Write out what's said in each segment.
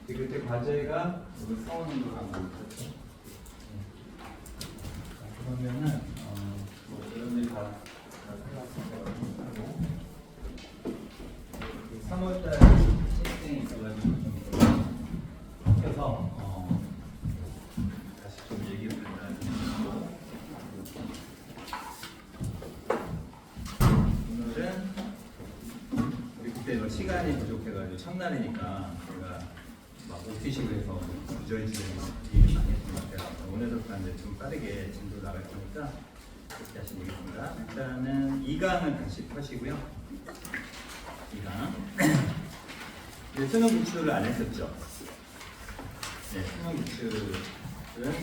그때 과제가 우리 사원으로 한 거 있었죠. 그러면은 뭐 여러분들이 다 생각하고 3월달 신입생이 있어가지고 좀 섞여서 다시 좀 얘기를 드리고 오늘은 우리 그때 뭐 시간이 부족해가지고 첫날이니까 제가 막 OT식으로 해서 주저리주저리 얘기 많이 했던 것 같아요. 오늘부터 이제 좀 빠르게 진도 나갈 테니까 그렇게 하시면 되겠습니다. 일단은 2강을 다시 펴시고요. 2강 수능 기출을 안 했었죠. 네, 수능 기출은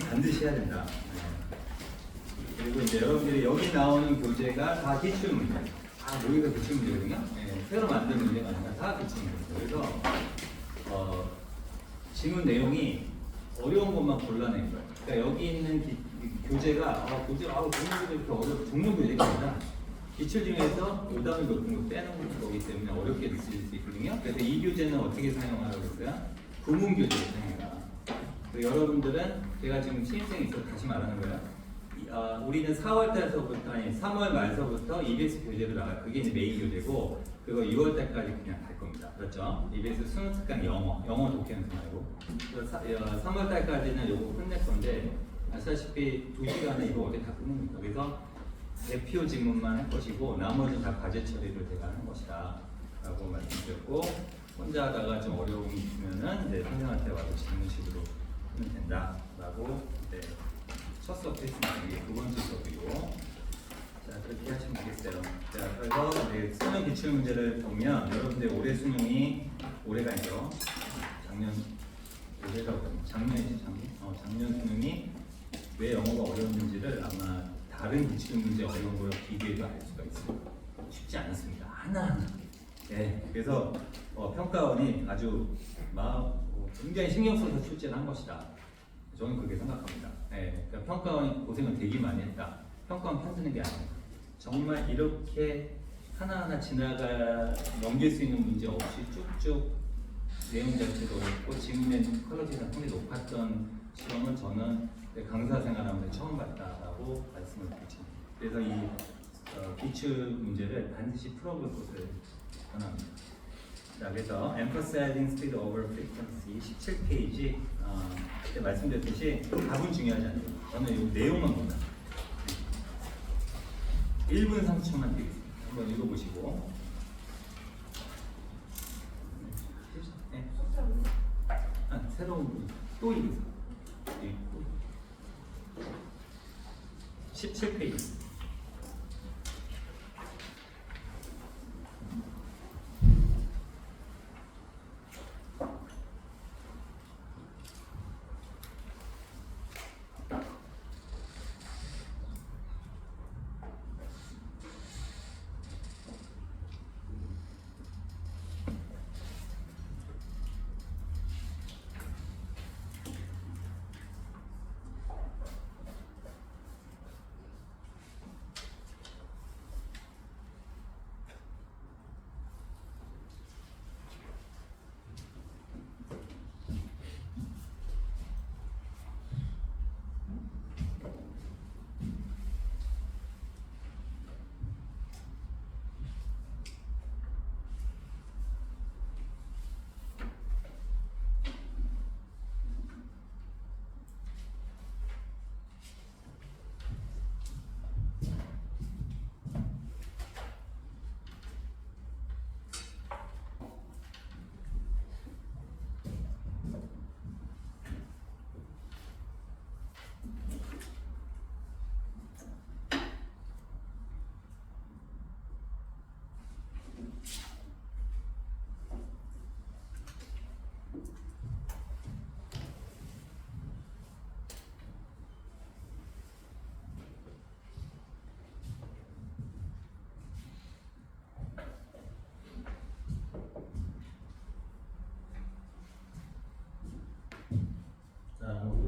반드시 해야 된다. 네. 그리고 이제 여러분들이 여기 나오는 교재가 다 기출 문제. 여기가 기출 문제거든요. 네, 새로 만든 문제가 아니라 다 기출 문제예요. 그래서 지문 내용이 어려운 것만 골라낸 거예요. 그러니까 여기 있는 교재가 종류 교재 이렇게 어려운 종류 교재가 아니라 기출 중에서 오답을 높은 거 빼는 거기 때문에 어렵게 느낄 수 있거든요. 그래서 이 교재는 어떻게 사용하라고 했어요? 구문 교재를 사용해라. 그리고 여러분들은 제가 지금 신입생이 있어서 다시 말하는 거예요. 우리는 4월달서부터 아니 3월 말서부터 EBS 교재로 나가요. 그게 이제 메인 교재고 그거 6월달까지 그냥 갈 겁니다. 그렇죠? EBS 수능 특강 영어 독해 연습 말고 3월달까지는 요거 끝낼 건데 아시다시피 2시간에 이거 어제 다 끝냅니다. 그래서 대표 질문만 할 것이고 나머지는 다 과제 처리를 제가 하는 것이다 라고 말씀드렸고 혼자 하다가 좀 어려움이 있으면은 이제 선생님한테 와서 질문식으로 하면 된다 라고 첫 수업 했습니다. 이게 두 번째 수업이고 자 그렇게 하시면 되겠어요. 자 그래서 수능 기출 문제를 보면 여러분들 올해 수능이 올해가 아니죠. 작년 수능이 왜 영어가 어려웠는지를 아마 다른 기출 문제 어려운 거랑 비교해도 알 수가 있어요. 쉽지 않았습니다. 하나하나. 네, 그래서 평가원이 아주 굉장히 신경 써서 출제를 한 것이다. 저는 그렇게 생각합니다. 네, 그러니까 평가원이 고생을 되게 많이 했다. 평가원 편드는 게 아니에요. 정말 이렇게 하나하나 넘길 수 있는 문제 없이 쭉쭉 내용 자체도 어렵고 지문의 퀄리티가 상당히 높았던 시험은 저는 강사 생활하면서 처음 봤다라고 말씀을 드리죠. 그래서 이 기출 문제를 반드시 풀어볼 것을 권합니다. 자, 그래서 emphasizing speed over frequency 17페이지 그때 말씀드렸듯이 답은 중요하지 않아요. 저는 이 내용만 본다. 1분 30초만 드리겠습니다. 한번 읽어보시고 네. 새로운 분 또 읽으세요. 17페이지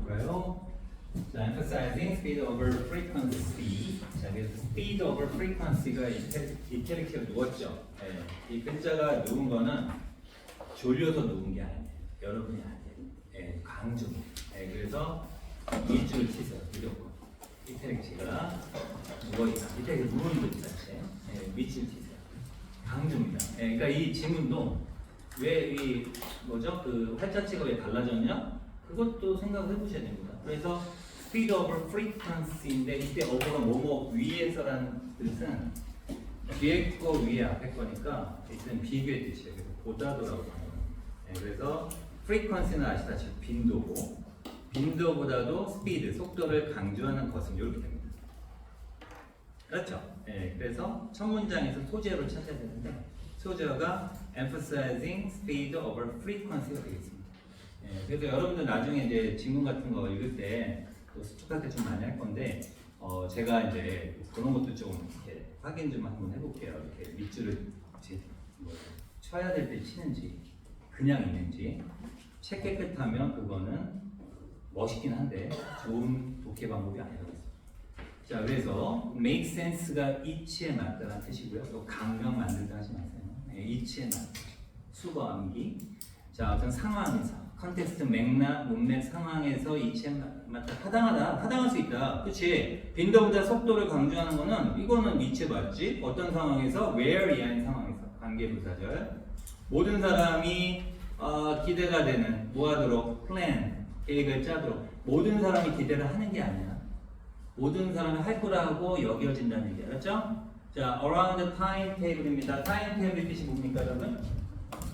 볼까요? 자, emphasizing speed over frequency. 자, 그래서 speed over frequency가 이태리키로 누웠죠. 네. 이 글자가 누운 거는 졸려서 누운 게 아니에요. 여러분이 아니에요. 강조. 그래서 밑줄을 치세요. 무조건. 이태릭치가 누워있다. 밑에 누워있는 거 있잖아요. 밑줄 치세요. 강조입니다. 그러니까 이 지문도 왜 이 뭐죠? 그 활자치가 왜 달라졌냐? 그것도 생각을 해보셔야 됩니다. 그래서 speed over frequency인데 이때 over가 뭐뭐 위에서라는 뜻은 뒤에 거 위에 앞에 거니까 이때는 비교의 뜻이에요. 그래서 보다도라고 하는. 그래서 frequency는 아시다시피 빈도고 빈도보다도 speed 속도를 강조하는 것은 이렇게 됩니다. 그렇죠? 그래서 첫 문장에서 소재로 찾아야 되는데 소재가 emphasizing speed over frequency가 되겠습니다. 그래서 여러분들 나중에 이제 지문 같은 거 읽을 때 수축할 때 좀 많이 할 건데 제가 이제 그런 것도 좀 이렇게 확인 좀 한번 해볼게요. 이렇게 밑줄을 뭐 쳐야 될 때 치는지 그냥 있는지 책 깨끗하면 그거는 멋있긴 한데 좋은 독해 방법이 아니라고 했습니다. 자, 그래서 make sense가 이치에 맞다는 뜻이고요. 또 강명 만들다 하지 마세요. 이치에 맞다. 수거 암기. 자, 어떤 상황에서 컨텍스트 맥락, 문맥 상황에서 이치에 맞다. 타당할 수 있다. 그렇지? 빈도보다 속도를 강조하는 거는 이거는 이치에 맞지? 어떤 상황에서? where 이하인 상황에서. 관계부사절. 모든 사람이 기대가 되는 뭐 하도록? plan. 계획을 짜도록. 모든 사람이 기대를 하는 게 아니야. 모든 사람이 할 거라고 여겨진다는 얘기 알았죠? 자, around the timetable입니다. timetable의 뜻이 뭡니까, 여러분?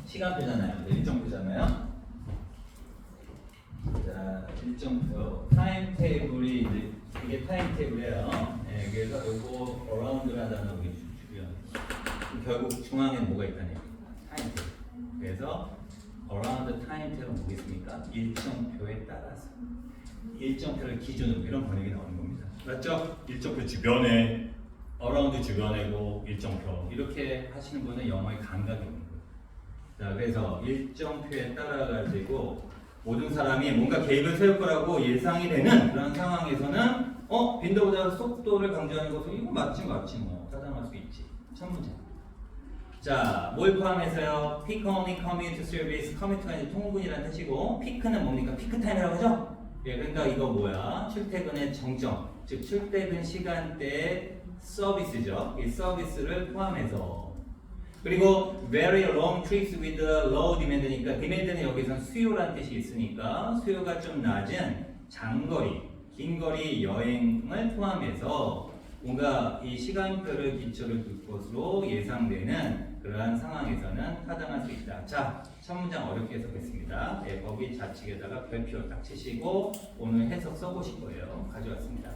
시간표잖아요. 일정표잖아요. 자, 일정표. 타임테이블이 이게 타임테이블이에요. 그래서 요거 around라는 단어 우리 주고요. 결국 중앙에 뭐가 있다는 얘기입니다. 타임테이블. 그래서 around the timetable 뭐겠습니까? 일정표에 따라서. 일정표를 기준으로 이런 번역이 나오는 겁니다. 맞죠? 일정표 주변에 around 주변에고 일정표 이렇게 하시는 분은 영어의 감각이 있는 거예요. 자, 그래서 일정표에 따라 가지고 모든 사람이 뭔가 계획을 세울 거라고 예상이 되는 그런 상황에서는 빈도보다 속도를 강조하는 것은 이거 맞지 뭐 타당할 수 있지. 첫 문제. 자, 뭘 포함해서요? peak only commute service. commute가 이제 통근이라는 뜻이고 peak는 뭡니까? 피크 타임이라고 하죠? 그러니까 이거 뭐야? 출퇴근의 정점, 즉 출퇴근 시간대 서비스죠. 이 서비스를 포함해서. 그리고 very long trips with low demand니까 demand는 여기서 수요란 뜻이 있으니까 수요가 좀 낮은 장거리, 긴 거리 여행을 포함해서 뭔가 이 시간표를 기초를 둘 것으로 예상되는 그러한 상황에서는 타당할 수 있다. 자, 첫 문장 어렵게 해석했습니다. 거기 좌측에다가 별표 딱 치시고 오늘 해석 써보실 거예요. 가져왔습니다.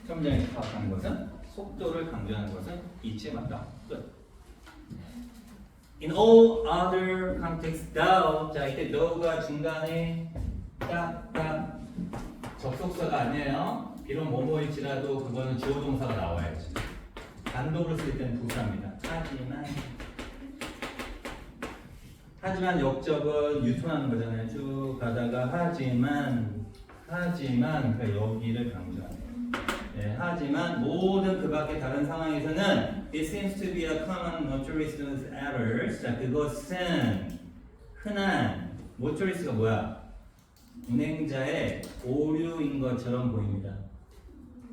첫 문장에서 파악하는 것은 속도를 강조하는 것은 이치에 맞다. 끝. In all other contexts, thou. 자, 이때 thou가 중간에 딱 접속사가 아니에요. 비록 뭐뭐일지라도 그거는 주어 동사가 나와야지. 단독으로 쓸 때는 부사입니다. 하지만 역적은 유통하는 거잖아요. 쭉 가다가 하지만 그러니까 여기를 강조하네요. 하지만 모든 그 밖의 다른 상황에서는 it seems to be a common motorist errors. 자, 그것은 흔한 motorist가 뭐야? 운행자의 오류인 것처럼 보입니다.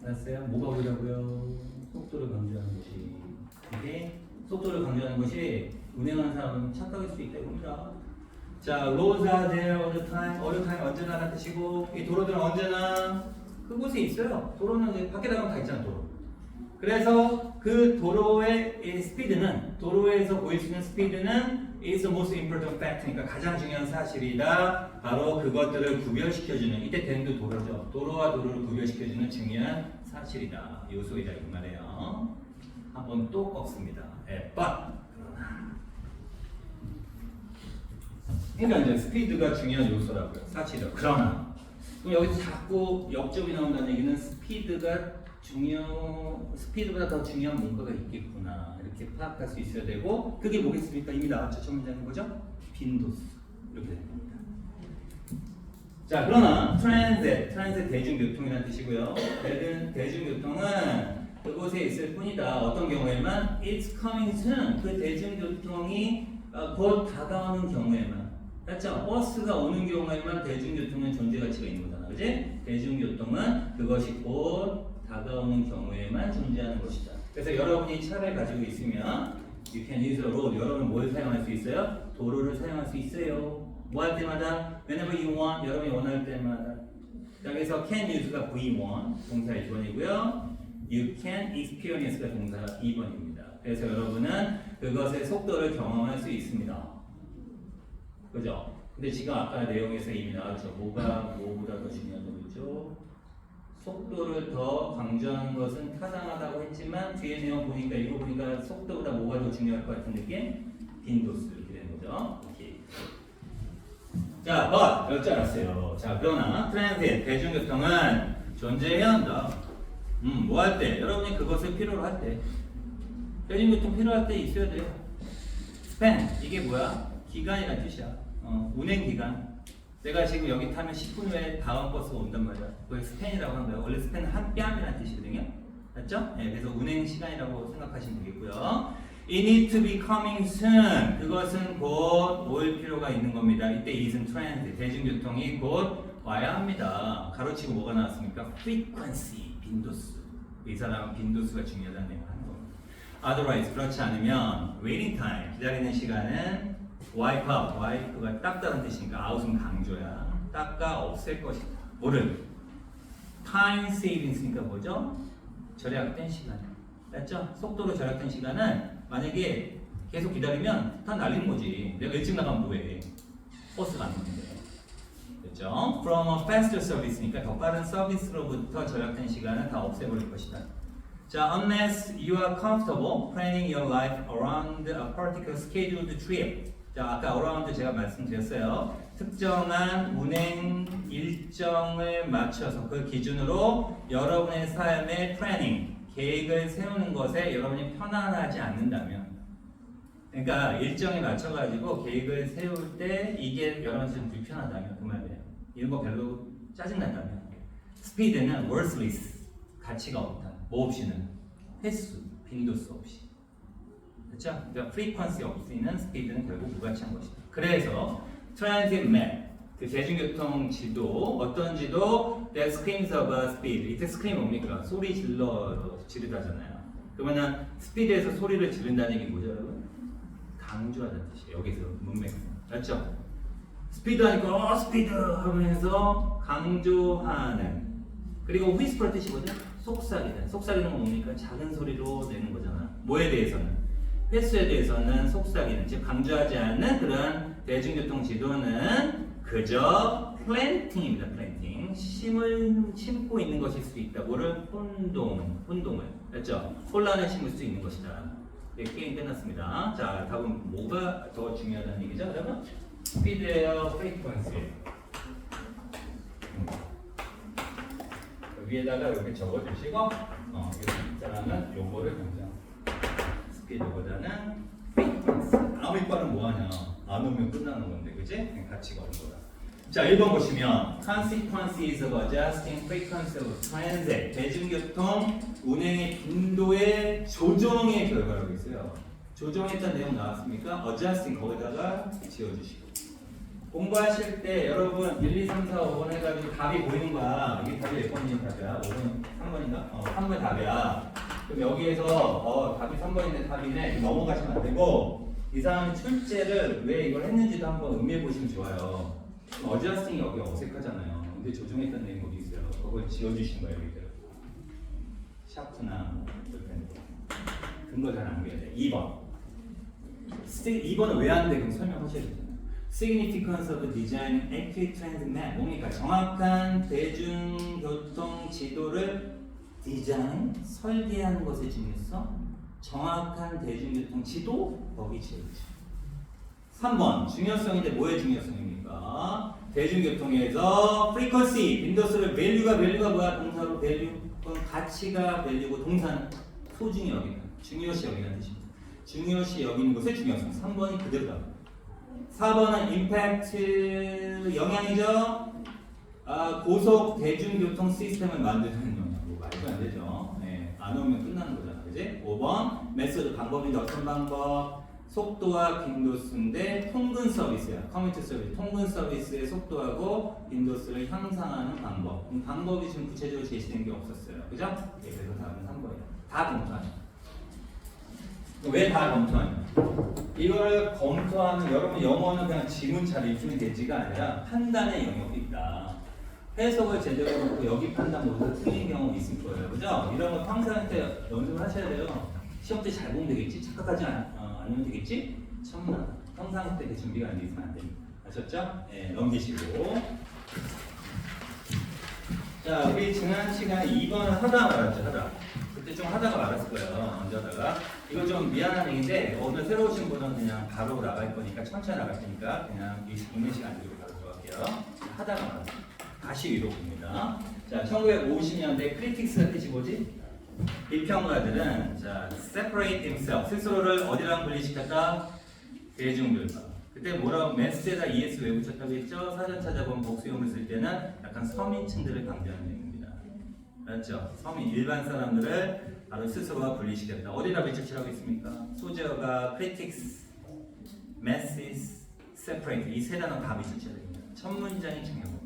알았어요? 뭐가 오류라고요? 속도를 강조하는 것이. 이게 속도를 강조하는 것이 운행하는 사람은 착각일 수 있다 이겁니다. 자, roads are there all the time. all the time 언제나라는 뜻이고 이 도로들은 언제나 그곳에 있어요. 도로는 밖에 나가면 다 있잖아, 도로. 그래서 그 도로의 이 스피드는 도로에서 보일 수 있는 스피드는 is the most important fact니까 가장 중요한 사실이다. 바로 그것들을 구별시켜주는 이때 된도 도로죠. 도로와 도로를 구별시켜주는 중요한 사실이다. 요소이다 이 말이에요. 한번 또 꺾습니다. but 그러니까 이제 스피드가 중요한 요소라고요. 사실이다. 그러나 그럼 여기서 자꾸 역접이 나온다는 얘기는 스피드보다 더 중요한 뭔가가 있겠구나 이렇게 파악할 수 있어야 되고 그게 뭐겠습니까? 이미 나왔죠. 첫 문장인 거죠? 빈도수 이렇게 되는 겁니다. 자, 그러나 트랜sit 대중교통이라는 뜻이고요. 대중교통은 그곳에 있을 뿐이다. 어떤 경우에만 it's coming soon 그 대중교통이 곧 다가오는 경우에만 맞죠? 버스가 오는 경우에만 대중교통은 존재 가치가 있는 거잖아. 그지? 대중교통은 그것이 곧 다가오는 경우에만 존재하는 것이다. 그래서 여러분이 차를 가지고 있으면 you can use a road. 여러분은 뭘 사용할 수 있어요? 도로를 사용할 수 있어요. 뭐 할 때마다 whenever you want. 여러분이 원할 때마다. 여기서 can use가 V1 동사 1번이고요. you can experience가 동사 2번입니다. 그래서 여러분은 그것의 속도를 경험할 수 있습니다. 그죠? 근데 지금 아까 내용에서 이미 나왔죠. 뭐가 뭐보다 더 중요한 거죠? 속도를 더 강조하는 것은 타당하다고 했지만 뒤에 내용 보니까 이거 보니까 속도보다 뭐가 더 중요할 것 같은 느낌? 빈도수 이렇게 되는 거죠. 오케이. 자, but 이럴 줄 알았어요. 자, 그러나 트랜sit 대중교통은 존재해야 한다. 뭐 할 때? 여러분이 그것을 필요로 할 때. 대중교통 필요할 때 있어야 돼요. span 이게 뭐야? 기간이란 뜻이야. 운행 기간. 내가 지금 여기 타면 10분 후에 다음 버스가 온단 말이야. 그걸 스팬이라고 하는 거야. 원래 스팬은 한 뺨이라는 뜻이거든요. 맞죠? 네, 그래서 운행 시간이라고 생각하시면 되겠고요. It needs to be coming soon. 그것은 곧 올 필요가 있는 겁니다. 이때 isn't transit. 대중교통이 곧 와야 합니다. 가로치고 뭐가 나왔습니까? frequency, 빈도수. 이 사람은 빈도수가 중요하다는 내용을 하는 겁니다. Otherwise, 그렇지 않으면 waiting time, 기다리는 시간은 wipe out, wipe가 닦다는 뜻이니까 out은 강조야. 닦아 없앨 것이다. 뭐를? time savings니까 뭐죠? 절약된 시간. 맞죠? 속도로 절약된 시간은 만약에 계속 기다리면 다 날리는 거지. 내가 일찍 나가면 뭐해? 버스가 안 오는데. 그렇죠? From a faster service니까 더 빠른 서비스로부터 절약된 시간은 다 없애버릴 것이다. 자, unless you are comfortable planning your life around a particular scheduled trip. 자, 아까 around 제가 말씀드렸어요. 특정한 운행 일정을 맞춰서 그 기준으로 여러분의 삶의 플래닝, 계획을 세우는 것에 여러분이 편안하지 않는다면, 그러니까 일정에 맞춰가지고 계획을 세울 때 이게 여러분한테 좀 불편하다면 그 말이에요. 이런 거 별로 짜증난다면 스피드는 worthless, 가치가 없다. 뭐 없이는? 횟수, 빈도수 없이. 그렇죠? 그러니까 frequency 없이는 스피드는 결국 무가치한 것이다. 그래서 transit map, 그 대중교통 지도, 어떤 지도? that screams of a speed. 이때 scream 뭡니까? 소리 지르다잖아요. 그러면은 스피드에서 소리를 지른다는 얘기 뭐죠, 여러분? 강조하다는 뜻이에요. 여기서 문맥상. 맞죠? 스피드 하니까 스피드 하면서 강조하는. 그리고 whisper 뜻이 뭐죠? 속삭이는. 속삭이는 건 뭡니까? 작은 소리로 내는 거잖아. 뭐에 대해서는? 횟수에 대해서는 속삭이는, 즉 강조하지 않는 그런 대중교통 지도는 그저 플랜팅입니다. 플랜팅. 심을 심고 있는 것일 수 있다. 뭐를? 혼동을. 맞죠? 혼란을 심을 수 있는 것이다. 네, 게임 끝났습니다. 자, 답은 뭐가 더 중요하다는 얘기죠, 여러분? 스피드예요, 프리퀀시예요? 위에다가 이렇게 적어주시고, 이 사람은 요거를 굉장히 스피드보다는 프리퀀시. 아무 이과는 뭐하냐? 안 오면 끝나는 건데, 그지? 가치가 없는 거다. 자, 1번 보시면 consequences of adjusting frequency of transit. 대중교통 운행의 빈도의 조정의 결과라고 있어요. 조정했던 내용 나왔습니까? adjusting 거기다가 지워주시고. 공부하실 때 여러분 1, 2, 3, 4, 5번 해가지고 답이 보이는 거야. 이게 답이 몇 번인 답이야? 5번, 3번인가? 3번 답이야. 그럼 여기에서 답이 3번인데 답이네. 넘어가시면 안 되고 이 사람 출제를 왜 이걸 했는지도 한번 음미해 보시면 좋아요. 어드저스팅이 여기 어색하잖아요. 근데 조정했던 내용 어디 있어요? 그걸 지워주신 거예요, 여기들. 샤프나 근거 잘 남겨야 돼. 2번. 2번은 왜 안 돼? 그럼 설명하셔야 되잖아요. Significance of design active transit map. 뭡니까? 정확한 대중교통 지도를 디자인, 설계하는 것의 중요성. 정확한 대중교통 지도, 거기 지어주죠. 3번, 중요성인데 뭐의 중요성입니까? 대중교통에서 frequency, 빈도수를 value가 뭐야? 동사로 value, 그건 가치가 value고 동사는 소중히 여기는, 중요시 여기는 뜻입니다. 중요시 여기는 것의 중요성. 3번이 그대로다. 4번은 임팩트, 영향이죠. 고속 대중교통 시스템을 만드는 영향. 뭐 말도 안 되죠. 네, 안 오면 끝나는 거잖아, 그지? 5번 메소드, 방법인데 어떤 방법? 속도와 빈도수인데 통근 서비스야. 커뮤니티 서비스. 통근 서비스의 속도하고 빈도수를 향상하는 방법. 방법이 지금 구체적으로 제시된 게 없었어요. 그죠? 예, 그래서 답은 3번이에요. 다 검토하냐. 왜 다 검토하냐? 이걸 검토하는, 여러분 영어는 그냥 지문 잘 읽으면 되지가 아니라 판단의 영역이 있다. 해석을 제대로 놓고 여기 판단 못해서 틀린 경우 있을 거예요. 그죠? 이런 거 평소한테 연습을 하셔야 돼요. 시험 때 잘 보면 되겠지? 착각하지 않으면 되겠지? 천만. 평상 때 준비가 안 돼 있으면 안 됩니다. 아셨죠? 네, 넘기시고. 자, 우리 지난 시간에 2번 하다가 말았죠, 하다. 그때 좀 하다가 말았을 거예요, 먼저 하다가. 이거 좀 미안한 얘기인데, 오늘 새로 오신 분은 그냥 바로 나갈 거니까, 천천히 나갈 테니까, 그냥 있는 시간 들고 바로 들어갈게요. 하다가 말았어요. 다시 위로 봅니다. 자, 1950년대 크리틱스가 뜻이 뭐지? 비평가들은 자, separate themselves, 스스로를 어디랑 분리시켰다? 대중들과. 그때 뭐라고 매스에다 ES 왜 붙였다고 했죠? 사전 찾아본 복수용을 쓸 때는 약간 서민층들을 강조하는 얘기입니다. 맞죠? 서민, 일반 사람들을 바로 스스로와 분리시켰다. 어디다 배치라고 했습니까? 소재어가 critics, masses, separate 이 세 단어 다 배치해야 됩니다. 첫 문장이 중요합니다.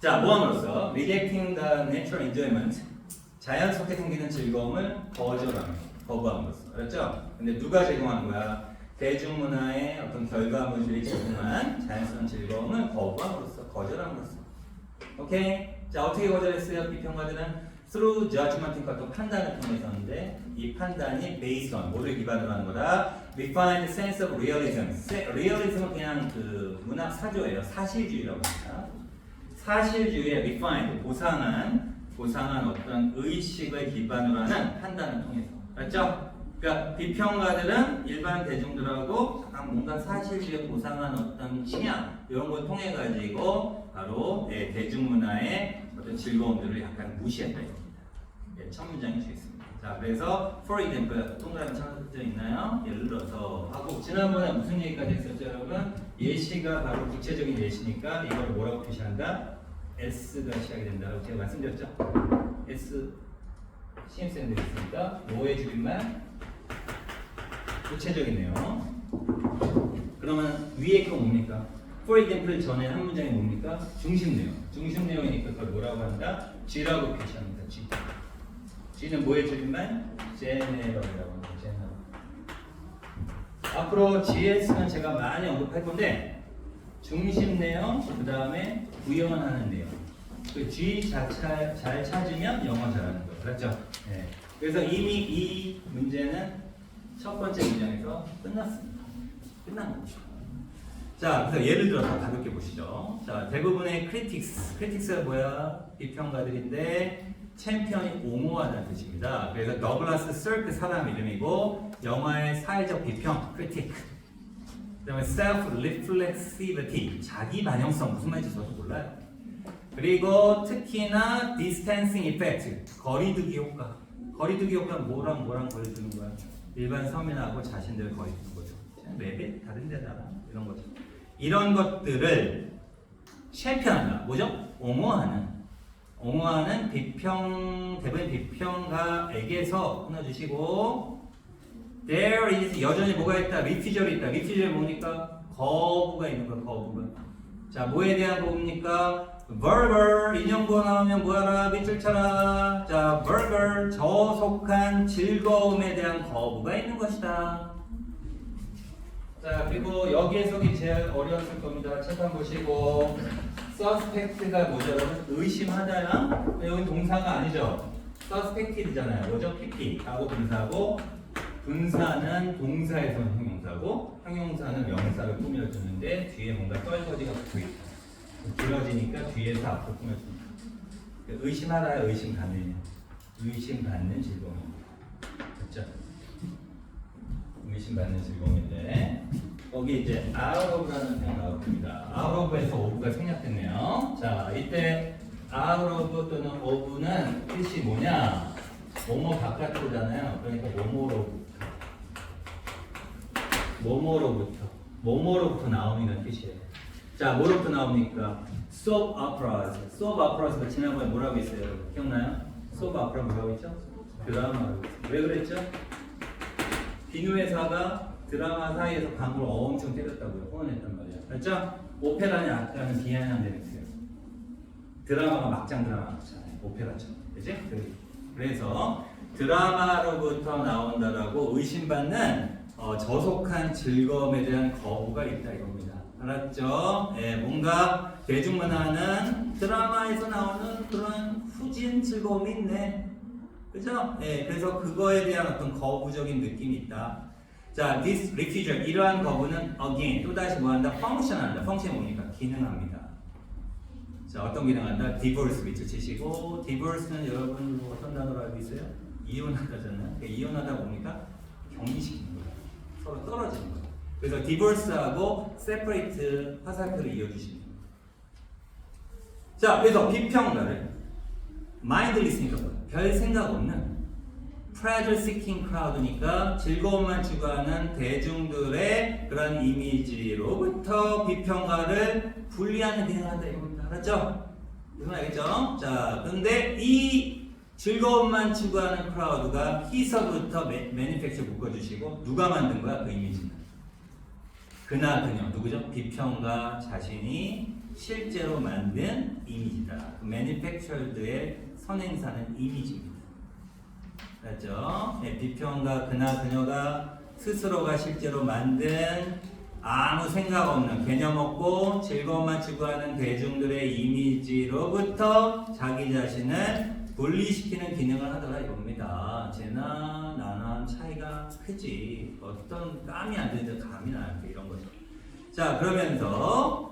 자, 모함으로써 rejecting the natural enjoyment, 자연스럽게 생기는 즐거움을 거부함으로써. 알았죠? 근데 누가 제공한 거야? 대중문화의 어떤 결과물들이 제공한 자연스러운 즐거움을 거부함으로써, 거절함으로써. 오케이? 자, 어떻게 거절했어요? 비평가들은 through judgment과 또 판단을 통해서인데 이 판단이 based on 뭐를 기반으로 하는 거다? refined sense of realism. realism은 그냥 그 문학 사조예요. 사실주의라고 합니다. 사실주의의 refined, 고상한 어떤 의식을 기반으로 하는 판단을 통해서. 맞죠? 그러니까 비평가들은 일반 대중들하고 뭔가 사실주의 고상한 어떤 취향 이런 걸 통해 가지고 바로 대중문화의 어떤 즐거움들을 약간 무시했다 입니다. 예, 첫 문장이 주있습니다. 자, 그래서 for example 동그라미 찾아져 있나요? 예를 들어서 하고 지난번에 무슨 얘기까지 했었죠, 여러분? 예시가 바로 구체적인 예시니까 이걸 뭐라고 표시한다? S가 시작이 된다고 제가 말씀드렸죠? S 신입생들이 있으니까 뭐의 줄임말? 구체적이네요. 그러면 위에 거 뭡니까? For example 전에 한 문장이 뭡니까? 중심 내용. 중심 내용이니까 그걸 뭐라고 한다? G라고 표시합니다. G. G는 뭐의 줄임말? General이라고 합니다. General. 앞으로 GS는 제가 많이 언급할 건데 중심 내용, 그 다음에 구현하는 내용. 그 G 잘 찾으면 영어 잘하는 거. 그렇죠? 네. 그래서 이미 이 문제는 첫 번째 문장에서 끝났습니다. 끝난 거죠. 자, 그래서 예를 들어서 가볍게 보시죠. 자, 대부분의 크리틱스가 뭐야? 비평가들인데 챔피언이 옹호하다는 뜻입니다. 그래서 더글라스 서크 사람 이름이고 영화의 사회적 비평, 크리틱. 그다음에 self-reflexivity, 자기 반영성 무슨 말인지 저도 몰라요. 그리고 특히나 distancing effect, 거리두기 효과. 거리두기 효과는 뭐랑 거리두는 거야? 일반 서민하고 자신들을 거리두는 거죠. 맵에 다른 데다가 이런 거죠. 이런 것들을 챔피언한다. 뭐죠? 옹호하는 대부분 비평가에게서 끊어주시고 there is 여전히 뭐가 있다? 리퓨절이 있다. 리퓨절이 뭡니까? 거부가 있는 거야. 거부가. 자, 뭐에 대한 거부입니까? verbal 인형구가 나오면 뭐하라? 밑줄 쳐라. 자, verbal 저속한 즐거움에 대한 거부가 있는 것이다. 자, 그리고 여기에서기 제일 어려웠을 겁니다. 책한 보시고 suspect가 뭐죠? 의심하다야? 여기 동사가 아니죠? suspected잖아요. 뭐죠? PP 하고 분사하고 분사는 동사에서 형용사고 형용사는 명사를 꾸며주는데 뒤에 뭔가 떨거지가 붙어있다. 길어지니까 뒤에서 앞으로 꾸며줍니다. 의심하다야 의심받는 즐거움입니다. 그렇죠? 의심받는 즐거움인데 거기 이제 out of라는 표현 나옵니다. out of에서 of가 생략됐네요. 자, 이때 out of 또는 of는 뜻이 뭐냐? 뭐뭐 바깥으로잖아요. 그러니까 뭐뭐로부터 나오는 뜻이에요. 자, 뭐로부터 나옵니까? soap operas. soap operas가 지난번에 뭐라고 했어요? 기억나요? soap opera 뭐라고 했죠? 드라마라고 했어요. 왜 그랬죠? 비누 회사가 드라마 사이에서 광고를 엄청 때렸다고요. 후원했단 말이야. 그렇죠? 오페라는 약간은 비아냥된 느낌이에요. 드라마가 막장 드라마 같잖아요. 오페라처럼. 그지? 그래서 드라마로부터 나온다라고 의심받는 저속한 즐거움에 대한 거부가 있다 이겁니다. 알았죠? 예, 뭔가 대중문화는 드라마에서 나오는 그런 후진 즐거움이 있네. 그죠? 예, 그래서 그거에 대한 어떤 거부적인 느낌이 있다. 자, this refusal, 이러한 거부는 again, 또다시 뭐한다? function한다. function이 뭡니까? 기능합니다. 자, 어떤 기능한다? divorce 밑줄 치시고, divorce는 여러분 어떤 단어로 알고 있어요? 이혼하다잖아요. 이혼하다 뭡니까? 경기시키는 거예요. 서로 떨어지는 거예요. 그래서 divorce하고 separate 화살표를 이어주시는 거예요. 자, 그래서 비평가를 mindless니까 뭐예요? 별 생각 없는 pleasure seeking crowd니까 즐거움만 추구하는 대중들의 그런 이미지로부터 비평가를 분리하는 기능을 한다 이겁니다. 알았죠? 무슨 알겠죠? 자, 근데 이 즐거움만 추구하는 크라우드가 희서부터 매니팩처 묶어주시고 누가 만든 거야? 그 이미지는 그나 그녀 누구죠? 비평가 자신이 실제로 만든 이미지다. 그 매니팩처드의 선행사는 이미지입니다. 알았죠? 네, 비평가 그나 그녀가 스스로가 실제로 만든 아무 생각 없는 개념 없고 즐거움만 추구하는 대중들의 이미지로부터 자기 자신을 분리시키는 기능을 하더라 이겁니다. 쟤나 나나 차이가 크지 어떤 깜이 안 되는데 감이 나는데 이런 거죠. 자, 그러면서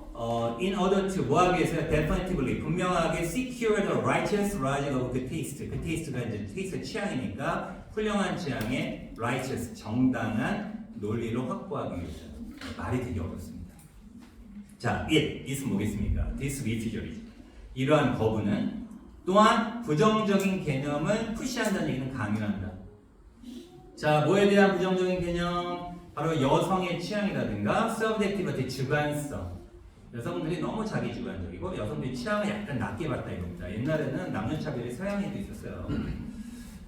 in order to 뭐 하기 위해서 definitively 분명하게 secure the righteous logic of the taste. 그 taste가 이제 taste 취향이니까 훌륭한 취향의 righteous 정당한 논리를 확보하기 위해서 말이 되게 어렵습니다. 자, this 뭐겠습니까? this refusal이죠. 이러한 거부는 또한 부정적인 개념을 푸시한다는 얘기는 강요한다. 자, 뭐에 대한 부정적인 개념? 바로 여성의 취향이라든가 subjectivity, 주관성. 여성들이 너무 자기 주관적이고 여성들이 취향을 약간 낮게 봤다 이겁니다. 옛날에는 남녀차별이 서양에도 있었어요.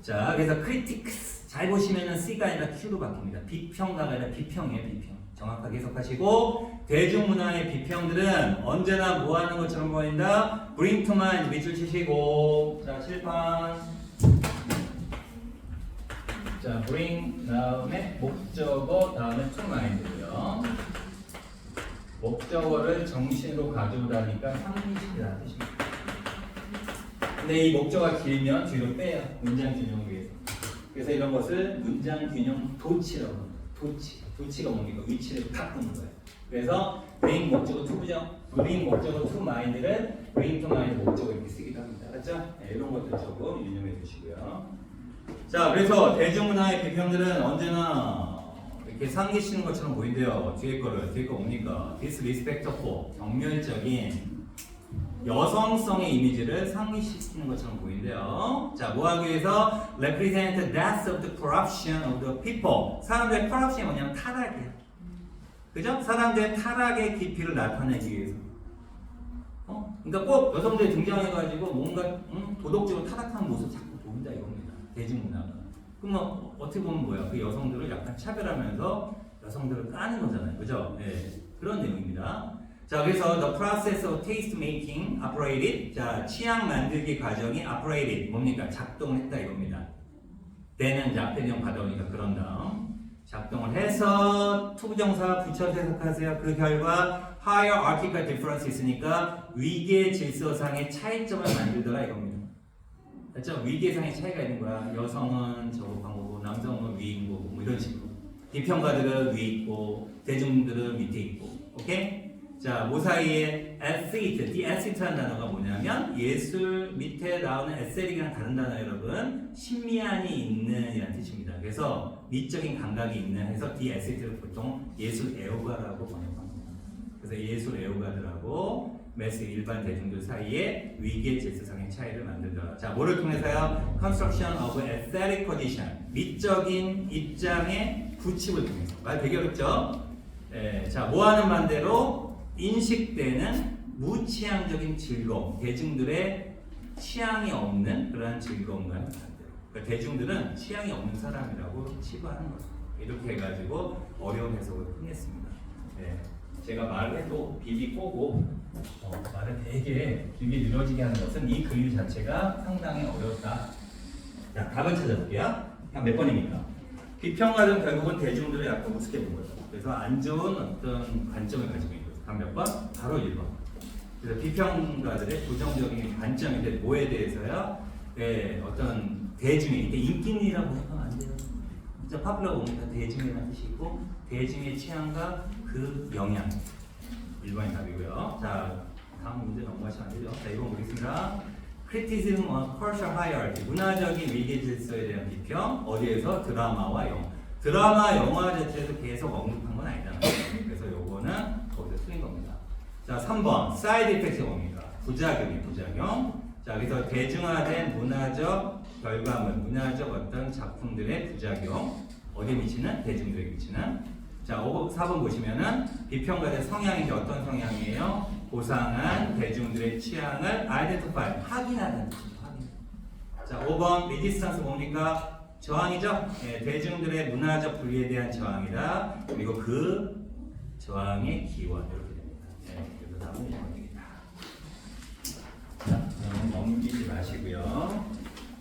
자, 그래서 critics 잘 보시면은 C가 아니라 Q로 바뀝니다. 비평가가 아니라 비평이에요, 비평. 정확하게 해석하시고 대중문화의 비평들은 언제나 뭐 하는 것처럼 보인다? bring to mind 밑줄 치시고 자, 칠판 자, bring 다음에 목적어 다음에 to mind고요. 목적어를 정신으로 가져오다니까 상기시키라는 뜻입니다. 근데 이 목적어가 길면 뒤로 빼요. 문장 균형을 위해서. 그래서 이런 것을 문장 균형 도치라고 합니다. 도치가 뭡니까? 위치를 바꾸는 거예요. 그래서 bring 목적어 to 부정, bring 목적어 to mind를 bring to mind 목적어 이렇게 쓰기도 합니다. 알았죠? 네, 이런 것들 조금 유념해 두시고요. 자, 그래서 대중문화의 비평들은 언제나 이렇게 상기시키는 것처럼 보인대요. 뒤에 거 뭡니까? disrespectful, 경멸적인 여성성의 이미지를 상기시키는 것처럼 보이는데요. 자, 뭐 하기 위해서? represent the depth of the corruption of the people. 사람들의 corruption이 뭐냐면 타락이에요. 그죠? 사람들의 타락의 깊이를 나타내기 위해서. 그러니까 꼭 여성들이 등장해가지고 뭔가 도덕적으로 타락하는 모습 자꾸 보인다 이겁니다. 대중문화가. 그럼 어떻게 보면 뭐야? 그 여성들을 약간 차별하면서 여성들을 까는 거잖아요. 그죠? 네, 그런 내용입니다. 자, 그래서 the process of taste making operated. 자, 취향 만들기 과정이 operated. 뭡니까? 작동했다 이겁니다. 때는 앞에 내용 받아오니까 그런 다음 작동을 해서 투부정사 붙여서 해석하세요. 그 결과 hierarchical difference 있으니까 위계 질서상의 차이점을 만들더라 이겁니다. 그렇죠? 위계상의 차이가 있는 거야. 여성은 저 방법고 남성은 위인 거고 뭐 이런 식으로. 비평가들은 위 있고 대중들은 밑에 있고. 오케이? 자, 그 사이에 aesthete, the aesthete라는 단어가 뭐냐면 예술 밑에 나오는 aesthetic이랑 다른 단어 여러분 신미안이 있는 이라는 뜻입니다. 그래서 미적인 감각이 있는 해서 the aesthete를 보통 예술 애호가라고 번역합니다. 그래서 예술 애호가들하고 매스 일반 대중들 사이에 위계 질서상의 차이를 만들더라. 자, 뭐를 통해서요? construction of aesthetic position, 미적인 입장의 구축을 통해서. 말 되게 어렵죠? 자, 뭐하는 반대로 인식되는 무취향적인 즐거움, 대중들의 취향이 없는 그러한 즐거움과는 반대로. 그러니까 대중들은 취향이 없는 사람이라고 치부하는 거죠. 이렇게 해가지고 어려운 해석을 끝냈습니다. 네. 제가 말해도 비비 꼬고 말을 되게 길게 늘어지게 하는 것은 이 그림 자체가 상당히 어렵다. 자, 답을 찾아볼게요. 몇 번입니까? 비평가는 결국은 대중들의 약간 우습게 본 거죠. 그래서 안 좋은 어떤 관점을 가지고 있는 거죠. 답 몇 번? 바로 1번. 그래서 비평가들의 부정적인 관점인데 뭐에 대해서요? 네, 어떤 대중의 인기인이라고 생각하면 안 돼요. 진짜 파퓰러 뭡니까? 대중이라는 뜻이 있고 대중의 취향과 그 영향. 1번이 답이고요. 자, 다음 문제 넘어가시면 안 되죠. 자, 2번 보겠습니다. Criticism on cultural hierarchy. 문화적인 위계 질서에 대한 비평. 어디에서? 드라마와 영화. 드라마, 영화 자체에서 계속 언급한 건 아니잖아요. 그래서 요거는 거기서 틀린 겁니다. 자, 3번. 사이드 이펙트가 뭡니까? 부작용이 부작용. 자, 그래서 대중화된 문화적 결과물, 문화적 어떤 작품들의 부작용. 어디에 미치는? 대중들에게 미치는. 자, 4번 보시면은 비평가의 성향이 어떤 성향이에요? 고상한 대중들의 취향을 identify, 확인하는 뜻이죠. 확인. 자, 5번 resistance 뭡니까? 저항이죠? 네, 대중들의 문화적 분리에 대한 저항이다. 그리고 그 저항의 기원 이렇게 됩니다. 네, 그래서 답은 1번입니다. 자, 넘기지 마시고요.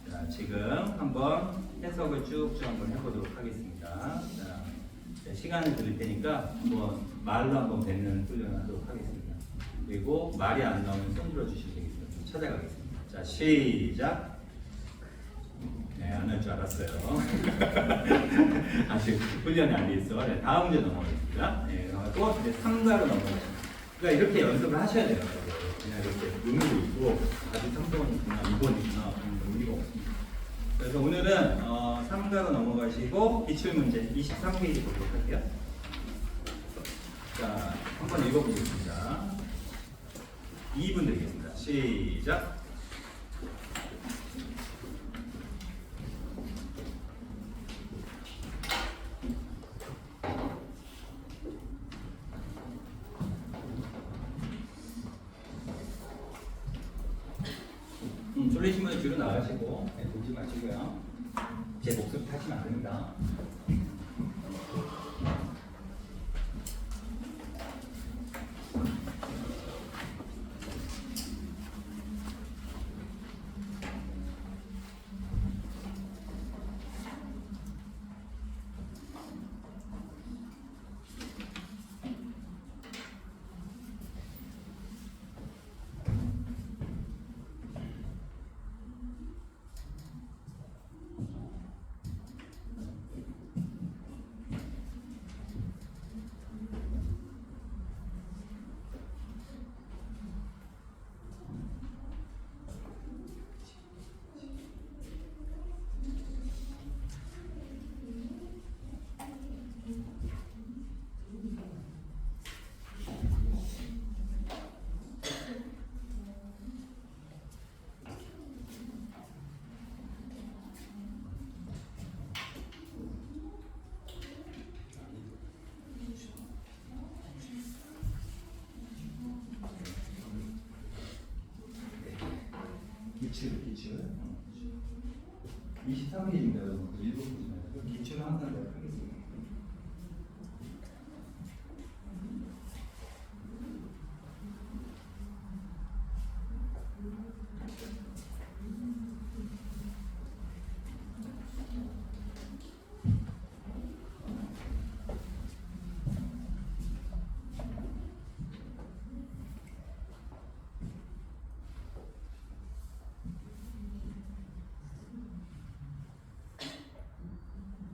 자, 지금 한번 해석을 쭉쭉 한번 해보도록 하겠습니다. 자, 시간을 드릴 테니까 한번 말로 한번 뱉는 훈련을 하도록 하겠습니다. 그리고 말이 안 나오면 손 들어 주시면 되겠습니다. 좀 찾아가겠습니다. 자, 시작. 네, 안 할 줄 알았어요. 아직 훈련이 안 돼 있어. 네, 다음 문제 넘어가겠습니다. 네, 그리고 이제 3가로 넘어가겠습니다. 그러니까 이렇게 연습을 하셔야 돼요. 그냥 이렇게 의미도 있고, 아직 3번이 있구나, 2번이 있구나, 의미가 없습니다. 그래서 오늘은 3가로 넘어가시고 기출문제 23페이지 보도록 할게요. 자, 한번 읽어보겠습니다. 2분 드리겠습니다. 시작. 졸리신 분은 뒤로 나가시고 보지 마시고요. 제 목소리 타시면 안 됩니다. 기출 23페이지입니다. 여러분. 1번 보지 말고 기출을 항상 하겠습니다.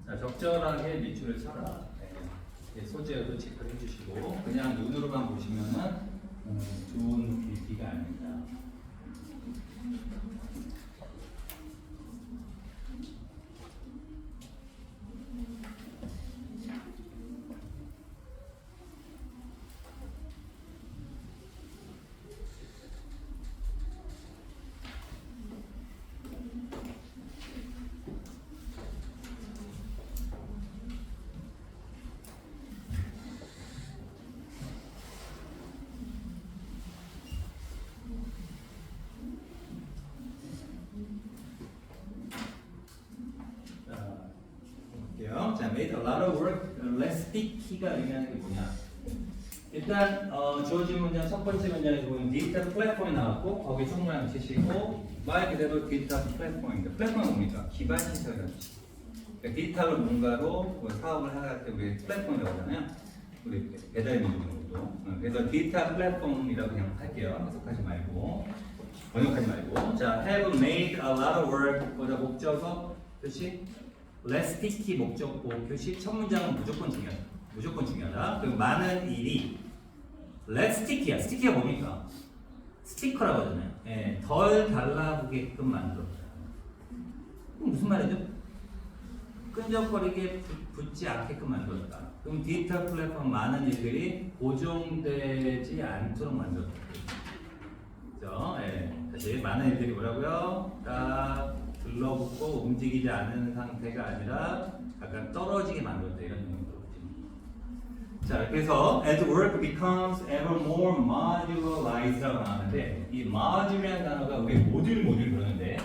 자, 적절하게 밑줄을 쳐라. 네. 소재도 체크를 해주시고 그냥 눈으로만 보시면은 좋은 글귀가 아닙니다. lot of work, less sticky가 의미하는 게 뭐냐? 일단 주어진 문장 첫 번째 문장에서 보면 디지털 플랫폼이 나왔고 거기에 총무랑 치시고 말 그대로 디지털 플랫폼입니다. 플랫폼은 뭡니까? 기반 시설이라는 뜻. 그러니까 디지털로 뭔가로 뭐 사업을 하할 때 우리 플랫폼이라고 하잖아요. 우리 배달 민족으로도. 그래서 디지털 플랫폼이라고 그냥 할게요. 해석하지 말고 번역하지 말고. 자, have made a lot of work 보다 목적어 표시 less sticky 목적보 표시 첫 문장은 무조건 중요하다. 무조건 중요하다. 그리고 많은 일이 less sticky야. sticky가 뭡니까? 스티커라고 하잖아요. 예, 덜 달라붙게끔 만들었다. 그럼 무슨 말이죠? 끈적거리게 붙지 않게끔 만들었다. 그럼 디지털 플랫폼 많은 일들이 고정되지 않도록 만들었다. 그죠? 예, 다시 많은 일들이 뭐라고요? 딱 들러붙고 움직이지 않는 상태가 아니라 약간 떨어지게 만들었다. 이런 의미로. 자, 그래서 as work becomes ever more modularized라고 나왔는데 이 module이라는 단어가 우리 모듈 그러는데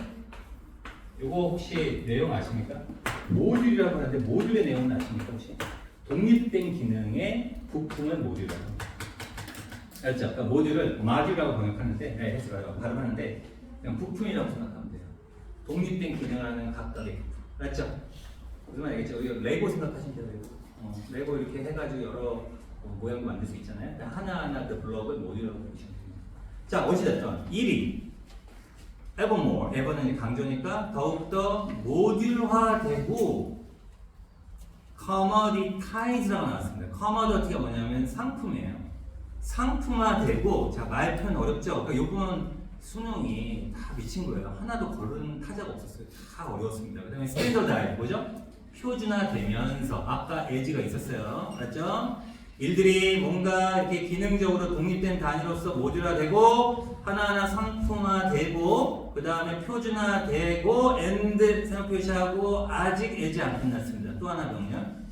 이거 혹시 내용 아십니까? 모듈이라고 하는데 모듈의 내용은 아십니까 혹시? 독립된 기능의 부품은 모듈이라고 합니다. 알죠? 그러니까 모듈을 module라고 번역하는데 해석하라고 발음하는데 그냥 부품이라고 생각하면 돼요. 독립된 기능을 하는 각각의 부품. 알죠? 무슨 말이겠죠? 우리가 레고 생각하시면 돼요. 레고 이렇게 해가지고 여러 모양도 만들 수 있잖아요. 하나하나 그 블럭을 모듈이라고 보시면 됩니다. 자, 어찌됐든 1위 evermore, ever는 강조니까 더욱더 모듈화되고 commoditize라고 나왔습니다. commodity가 뭐냐면 상품이에요. 상품화되고, 자, 말 표현 어렵죠? 그러니까 요번 수능이 다 미친 거예요. 하나도 거른 타자가 없었어요. 다 어려웠습니다. 그 다음에 스탠더드라이즈 뭐죠? 표준화되면서 아까 에지가 있었어요. 맞죠? 일들이 뭔가 이렇게 기능적으로 독립된 단위로서 모듈화되고 하나하나 상품화되고 그 다음에 표준화되고 엔드 생각 표시하고 아직 에지 안 끝났습니다. 또 하나 병렬.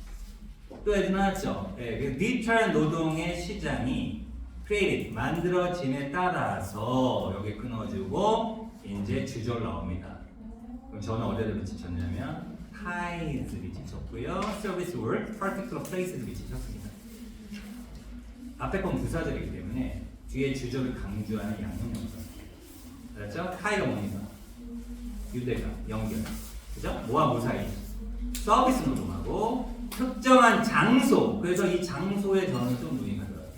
또 에지 나왔죠? 네, 디지털 노동의 시장이 created 만들어짐에 따라서 여기 끊어주고 이제 주절 나옵니다. 그럼 저는 어디를 붙이셨냐면 tides 밑이쳤고요. service work, particular places 밑이쳤습니다. 앞에 건 부사절이기 때문에 뒤에 주절을 강조하는 양형명사. 알았죠? tie가 뭡니까? 유대가, 연결. 그죠? 뭐와 뭐 사이? 서비스 노동하고 특정한 장소. 그래서 이 장소에 저는 좀 눈이 가더라고요.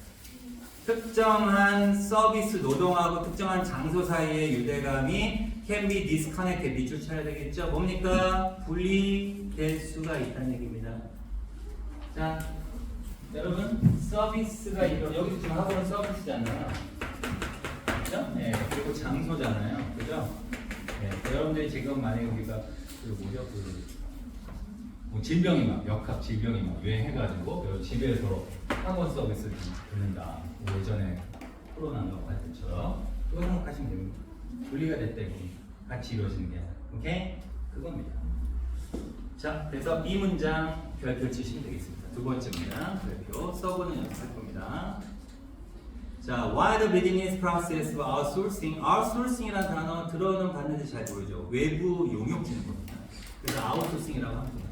특정한 서비스 노동하고 특정한 장소 사이의 유대감이 can be disconnected 밑줄 되겠죠? 뭡니까? 분리될 수가 있다는 얘기입니다. 자, 여러분 서비스가 여기서 지금 학원 서비스잖아요. 그죠? 네, 그리고 장소잖아요. 그죠? 네, 여러분들이 지금 만약에 우리가 뭐 질병이 막 역학 질병이 막 유행해가지고 집에서 학원 서비스를 듣는다. 뭐 예전에 코로나라고 할 때처럼 그거 생각하시면 됩니다. 분리가 됐다고 같이 이루어지는 게 오케이? 그겁니다. 자, 그래서 이 문장 별표 치시면 되겠습니다. 두 번째 문장 별표 써보는 연습할 겁니다. 자, why the business process of outsourcing? outsourcing이라는 단어 들어는 봤는데 잘 모르죠. 외부 용역지는 겁니다. 그래서 outsourcing이라고 합니다.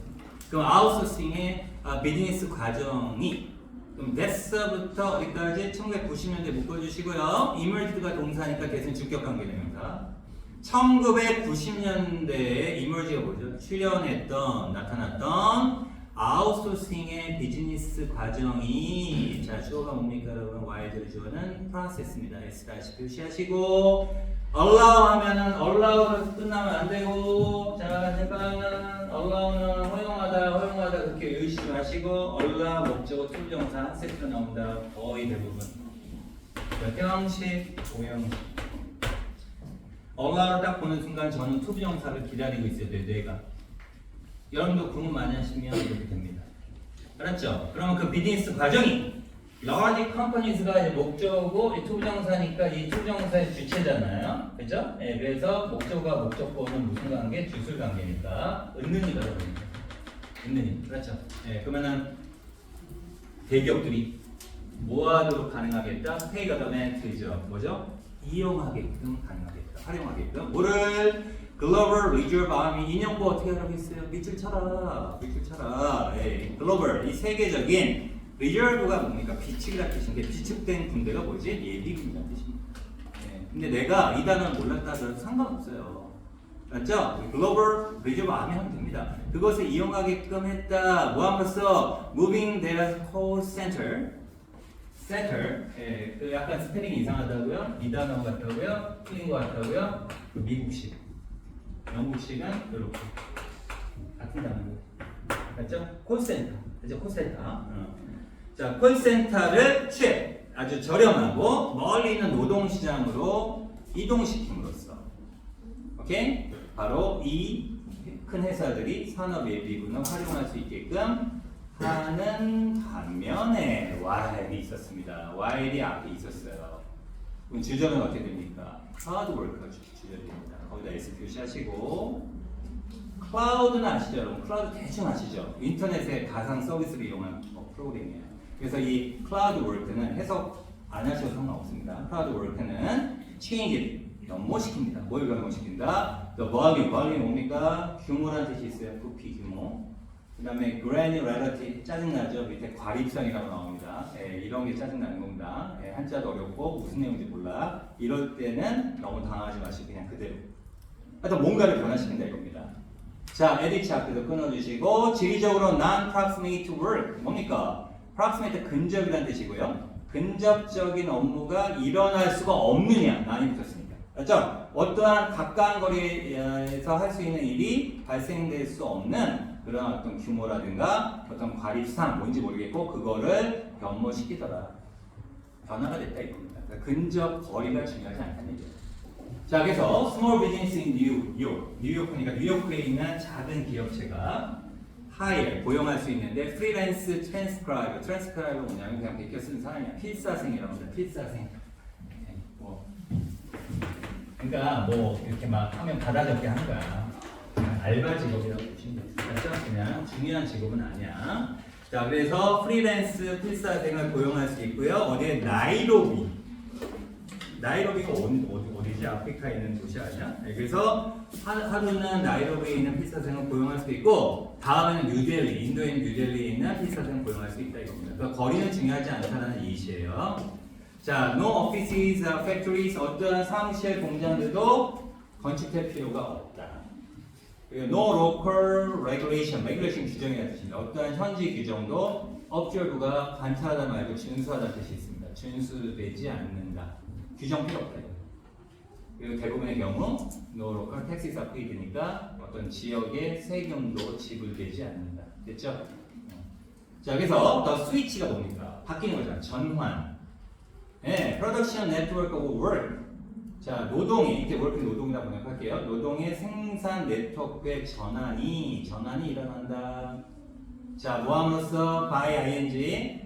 그럼 outsourcing의 비즈니스 과정이 그럼 that서부터 어디까지 1990년대 묶어주시고요. emerged가 동사니까 대신 주격관계됩니다. 1990년대에 emerge가 뭐죠? 출현했던, 나타났던 아웃소싱의 비즈니스 과정이 자 주어가 뭡니까 여러분? Y를 주어는 프로세스입니다. S 다시 표시하시고 allow 하면은 allow로 끝나면 안 되고 자 잠깐 allow는 허용하다 그렇게 의식 마시고 allow 목적어 투부정사 세트로 나온다. 거의 대부분 형식, 오형식 allow를 딱 보는 순간 저는 투부정사를 기다리고 있어야 돼요. 뇌가 여러분도 구문 많이 하시면 이렇게 됩니다. 알았죠? 그러면 그 비즈니스 과정이 large companies가 이제 목적어고 이 투부정사니까 이 투부정사의 주체잖아요. 그죠? 네, 그래서 목적어가 목적보는 무슨 관계? 주술 관계니까 은는이가 됩니다. 은는이. 그렇죠? 네, 그러면은 대기업들이 뭐 하도록 가능하겠다? take advantage죠. 뭐죠? 이용하게끔 가능하겠다. 활용하게끔. 뭐를? Global Reserve Army 인용부 어떻게 하라고 했어요? 밑줄 쳐라. 밑줄 쳐라. 예, 글로벌 이 세계적인 리저브가 뭡니까? 비축이라는 뜻인데 비축된 군대가 뭐지? 예비군이라는 뜻입니다. 예, 근데 내가 이 단어를 몰랐다 하더라도 상관없어요. 맞죠? 글로벌 리저브 아미 하면 됩니다. 그것을 이용하게끔 했다. 뭐 함으로써 moving their call center. 예, 그 약간 스페링이 이상하다고요? 이 단어 같다고요? 틀린 것 같다고요? 그 미국식. 영국식은 이렇게 같은 단어고. 맞죠? 콜센터. 그죠? 콜센터. 자, 콜센터를 아주 저렴하고 멀리 있는 노동시장으로 이동시킴으로써. 오케이? 바로 이 큰 회사들이 산업예비군을 활용할 수 있게끔 하는 반면에 while이 있었습니다. while이 앞에 있었어요. 그럼 주절은 어떻게 됩니까? hard work가 주절입니다. 거기다 S 표시하시고 클라우드는 아시죠? 여러분 클라우드 대충 아시죠? 인터넷의 가상 서비스를 이용한 프로그램이에요. 그래서 이 클라우드 워크는 해석 안 하셔도 상관없습니다. 클라우드 워크는 체인지 연모시킵니다. 뭘 연모시킨다? 또 볼륨이 뭡니까? 규모라는 뜻이 있어요. 부피 규모. 그 다음에 granularity 짜증나죠? 밑에 과립성이라고 나옵니다. 예, 이런 게 짜증나는 겁니다. 예, 한자도 어렵고 무슨 내용인지 몰라. 이럴 때는 너무 당하지 마시고 그냥 그대로. 하여튼 뭔가를 변화시킨다 이겁니다. 자, 에디치 앞에서 끊어주시고 지리적으로 non-proximate work 뭡니까? proximate 근접이라는 뜻이고요. 근접적인 업무가 일어날 수가 없느냐 많이 붙었습니다. 맞죠? 어떠한 가까운 거리에서 할 수 있는 일이 발생될 수 없는 그런 어떤 규모라든가 어떤 과립상 뭔지 모르겠고 그거를 변모시키더라. 변화가 됐다 이겁니다. 그러니까 근접 거리가 중요하지 않다는 얘기예요. 자, 그래서 small business in 뉴요크니까 뉴요크에 있는 작은 기업체가 hire 고용할 수 있는데 freelance transcriber가 뭐냐면 그냥 베껴 쓰는 사람이야. 필사생이라고 합니다. 필사생. 그러니까 뭐 이렇게 막 하면 받아 적게 하는 거야. 그냥 알바 직업이라고 보시면 돼요. 그렇죠? 그냥 중요한 직업은 아니야. 자, 그래서 프리랜스 필사생을 고용할 수 있고요. 어디에 나이로비가 어디지? 아프리카에 있는 도시 아니야? 네, 그래서 하루는 나이로비에 있는 필사생을 고용할 수 있고 다음에는 뉴델리, 인도에 있는 뉴델리에 있는 필사생을 고용할 수 있다 이겁니다. 그러니까 거리는 중요하지 않다는 이시예요. 자, no offices, factories, 어떠한 사무실 공장들도 건축될 필요가 없다. 그리고 no local regulation 규정이라는 뜻입니다. 어떠한 현지 규정도 observe가 관찰하다 말고 준수하다는 뜻이 있습니다. 준수되지 않는다. 규정 필요 없다. 그리고 대부분의 경우 no local taxes are paid니까 어떤 지역의 세금도 지불되지 않는다. 됐죠? 자, 그래서 더 스위치가 뭡니까? 바뀌는 거잖아. 전환. 네, production network of work. 자, 노동이 이렇게 work 노동이라 번역할게요. 노동의 생산 네트워크의 전환이 일어난다. 자, 뭐함으로써 by ing,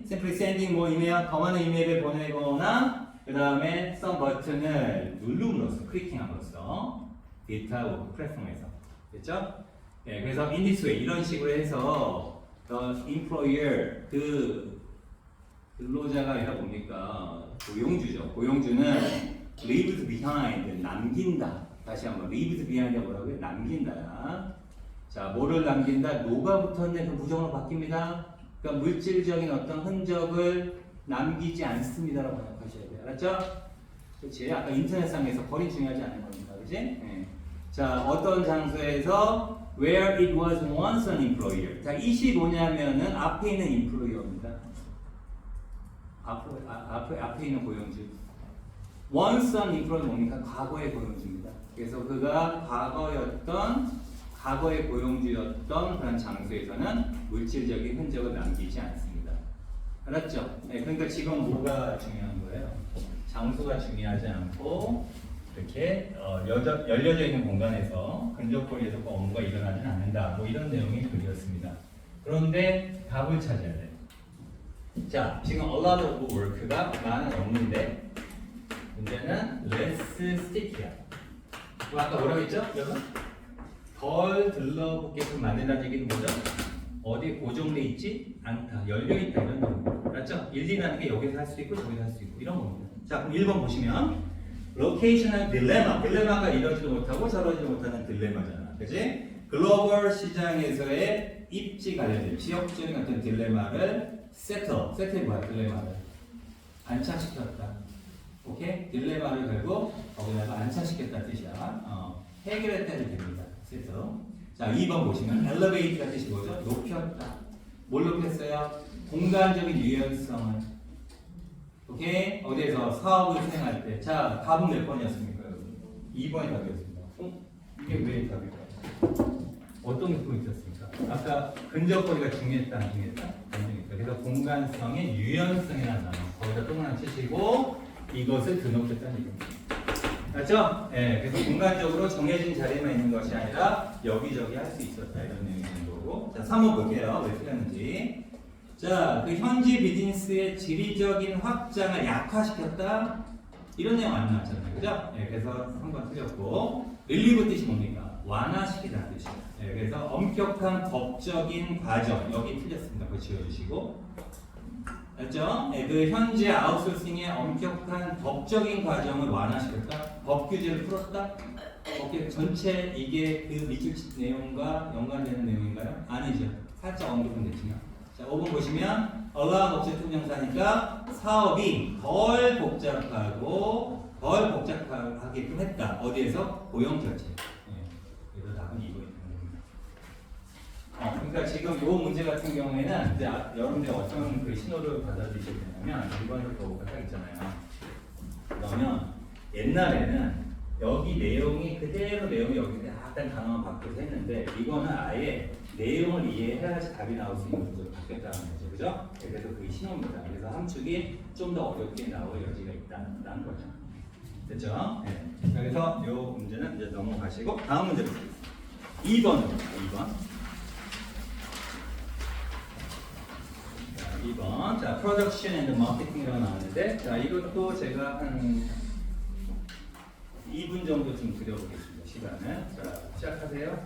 simply sending 뭐 이메일, 더 많은 이메일을 보내거나 그 다음에 some 버튼을 누름으로써, 클릭킹함으로써 데이터 워크 플랫폼에서 됐죠? 네, 그래서 in this way 이런 식으로 해서 the employer 그 근로자가 아니라 뭡니까? 고용주죠. 고용주는 leaves behind 남긴다. 다시 한번 leaves behind이 뭐라고요? 남긴다. 자, 뭐를 남긴다? 노가 붙었네. 그 부정으로 바뀝니다. 그러니까 물질적인 어떤 흔적을 남기지 않습니다라고 생각하셔야 돼요. 알았죠? 그렇지? 아까 인터넷상에서 거리 중요하지 않은 겁니다. 그렇지? 네. 자, 어떤 장소에서 where it was once an employer. 자, 이시 뭐냐면은 앞에 있는 employer입니다. 앞에 있는 고용주. once an employer 뭡니까? 과거의 고용주입니다. 그래서 그가 과거의 고용주였던 그런 장소에서는 물질적인 흔적을 남기지 않습니다. 알았죠? 네, 그러니까 지금 뭐가 중요한 거예요? 장소가 중요하지 않고 이렇게 열려져 있는 공간에서 근접거리에서 업무가 일어나지 않는다. 뭐 이런 내용이 글이었습니다. 그런데 답을 찾아야 돼요. 자, 지금 a lot of work가 많은 업무인데 문제는 less sticky야. 아까 뭐라고 했죠? 여러분? 덜 들러붙게끔 만든다는 얘기는 뭐죠? 어디 고정돼 있지 않다. 열려있다 이런 겁니다. 맞죠? 1, 2라는 게 여기서 할 수도 있고 저기서 할 수도 있고 이런 겁니다. 자, 그럼 1번 보시면 로케이셔널 딜레마. 딜레마가 이러지도 못하고 저러지도 못하는 딜레마잖아. 그지? 글로벌 시장에서의 입지 관련된 지역적인 어떤 딜레마를 세틀이 뭐야? 딜레마를 안착시켰다. 오케이? 딜레마를 결국 거기다가 안착시켰다는 뜻이야. 해결했다는 됩니다. 세틀. 자, 2번 보시면 elevate가 뜻이 뭐죠? 높였다. 뭘 높였어요? 공간적인 유연성을. 오케이? 어디에서 사업을 수행할 때. 자, 답은 몇 번이었습니까, 여러분? 2번이 답이었습니다. 이게 왜 답일까요? 어떤 느낌이 있었습니까? 아까 근접거리가 중요했다, 안 중요했다? 안 중요했다. 그래서 공간성의 유연성이라는 단어. 거기다 또 하나 치시고 이것을 드높였다는 얘기입니다. 맞죠? 예, 그래서 공간적으로 정해진 자리에만 있는 것이 아니라 여기저기 할 수 있었다. 이런 내용이 있는 거고. 자, 3번 볼게요. 왜 틀렸는지. 자, 그 현지 비즈니스의 지리적인 확장을 약화시켰다. 이런 내용 안 나왔잖아요. 그죠? 예, 그래서 3번 틀렸고. 릴리브 뜻이 뭡니까? 완화시키다는 뜻이에요. 예, 그래서 엄격한 법적인 과정. 여기 틀렸습니다. 그거 지워주시고. 맞죠? 예, 그 현재 아웃소싱의 엄격한 법적인 과정을 완화시켰다. 법 규제를 풀었다. 법규 전체 이게 그 미줄 내용과 연관되는 내용인가요? 아니죠. 살짝 언급은 됐지만. 자, 5번 보시면 allow object 명사니까 사업이 덜 복잡하게끔 했다. 어디에서? 고용 절차. 예, 그래서 답은 2번이 그러니까 지금 이 문제 같은 경우에는 이제 여러분들이 어떤 그 신호를 받아들이셔야 되냐면 1번에서 거부가 딱 있잖아요. 그러면 옛날에는 여기 내용이 그대로 내용이 여기 약간 단어만 바뀌어서 했는데 이거는 아예 내용을 이해해야지 답이 나올 수 있는 문제로 바뀌었다는 거죠. 그죠? 그래서 그게 신호입니다. 그래서 함축이 좀 더 어렵게 나올 여지가 있다는 거죠. 됐죠? 네. 그래서 이 문제는 이제 넘어가시고 다음 문제 보겠습니다. 2번입니다. 2번. 자, 프로덕션 앤드 마케팅이라고 나왔는데, 자, 이것도 제가 한 2분 정도 좀 드려보겠습니다. 시간을. 자, 시작하세요.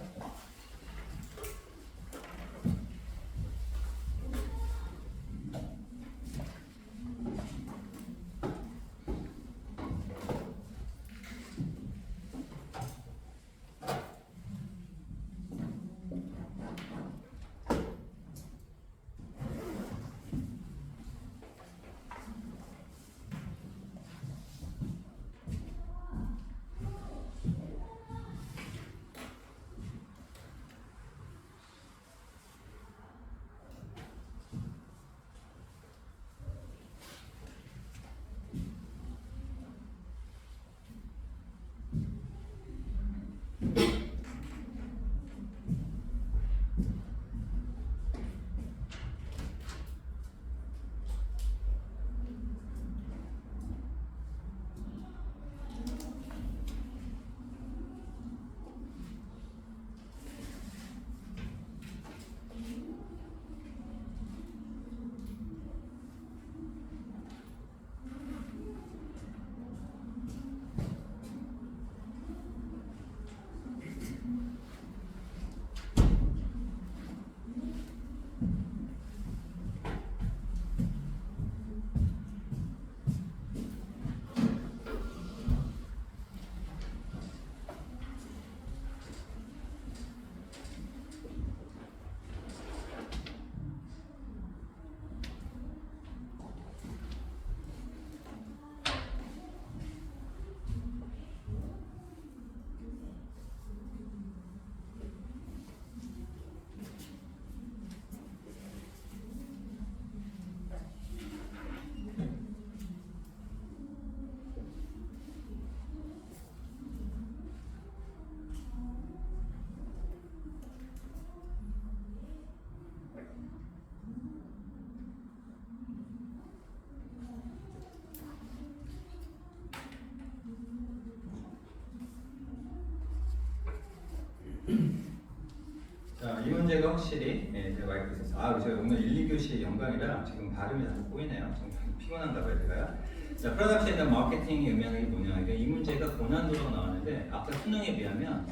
자, 이 문제가 확실히 제가 마이크에 있어서 제가 오늘 1, 2교시 영광이라 지금 발음이 자꾸 꼬이네요. 좀 피곤한가 봐요, 제가. 자, 프로덕션과 마케팅이 의미하는 게 뭐냐. 그러니까 이 문제가 고난도로 나왔는데 아까 수능에 비하면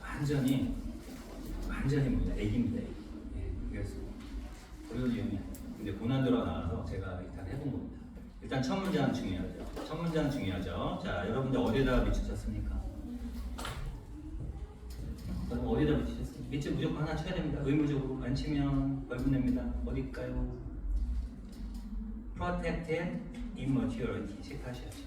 완전히 뭐냐, 애기입니다. 그래서 어려운 이유는 근데 고난도로 나와서 제가 일단 해본 겁니다. 일단 첫 문장 중요하죠. 첫 문장 중요하죠. 자, 여러분들 어디에다가 밑줄 쳤습니까? 그럼 어디다 밑주셨습니까? 밑줄 무조건 하나 쳐야 됩니다. 의무적으로 안 치면 벌금 냅니다. 어딜까요? Protected immaturity 체크하셔야죠.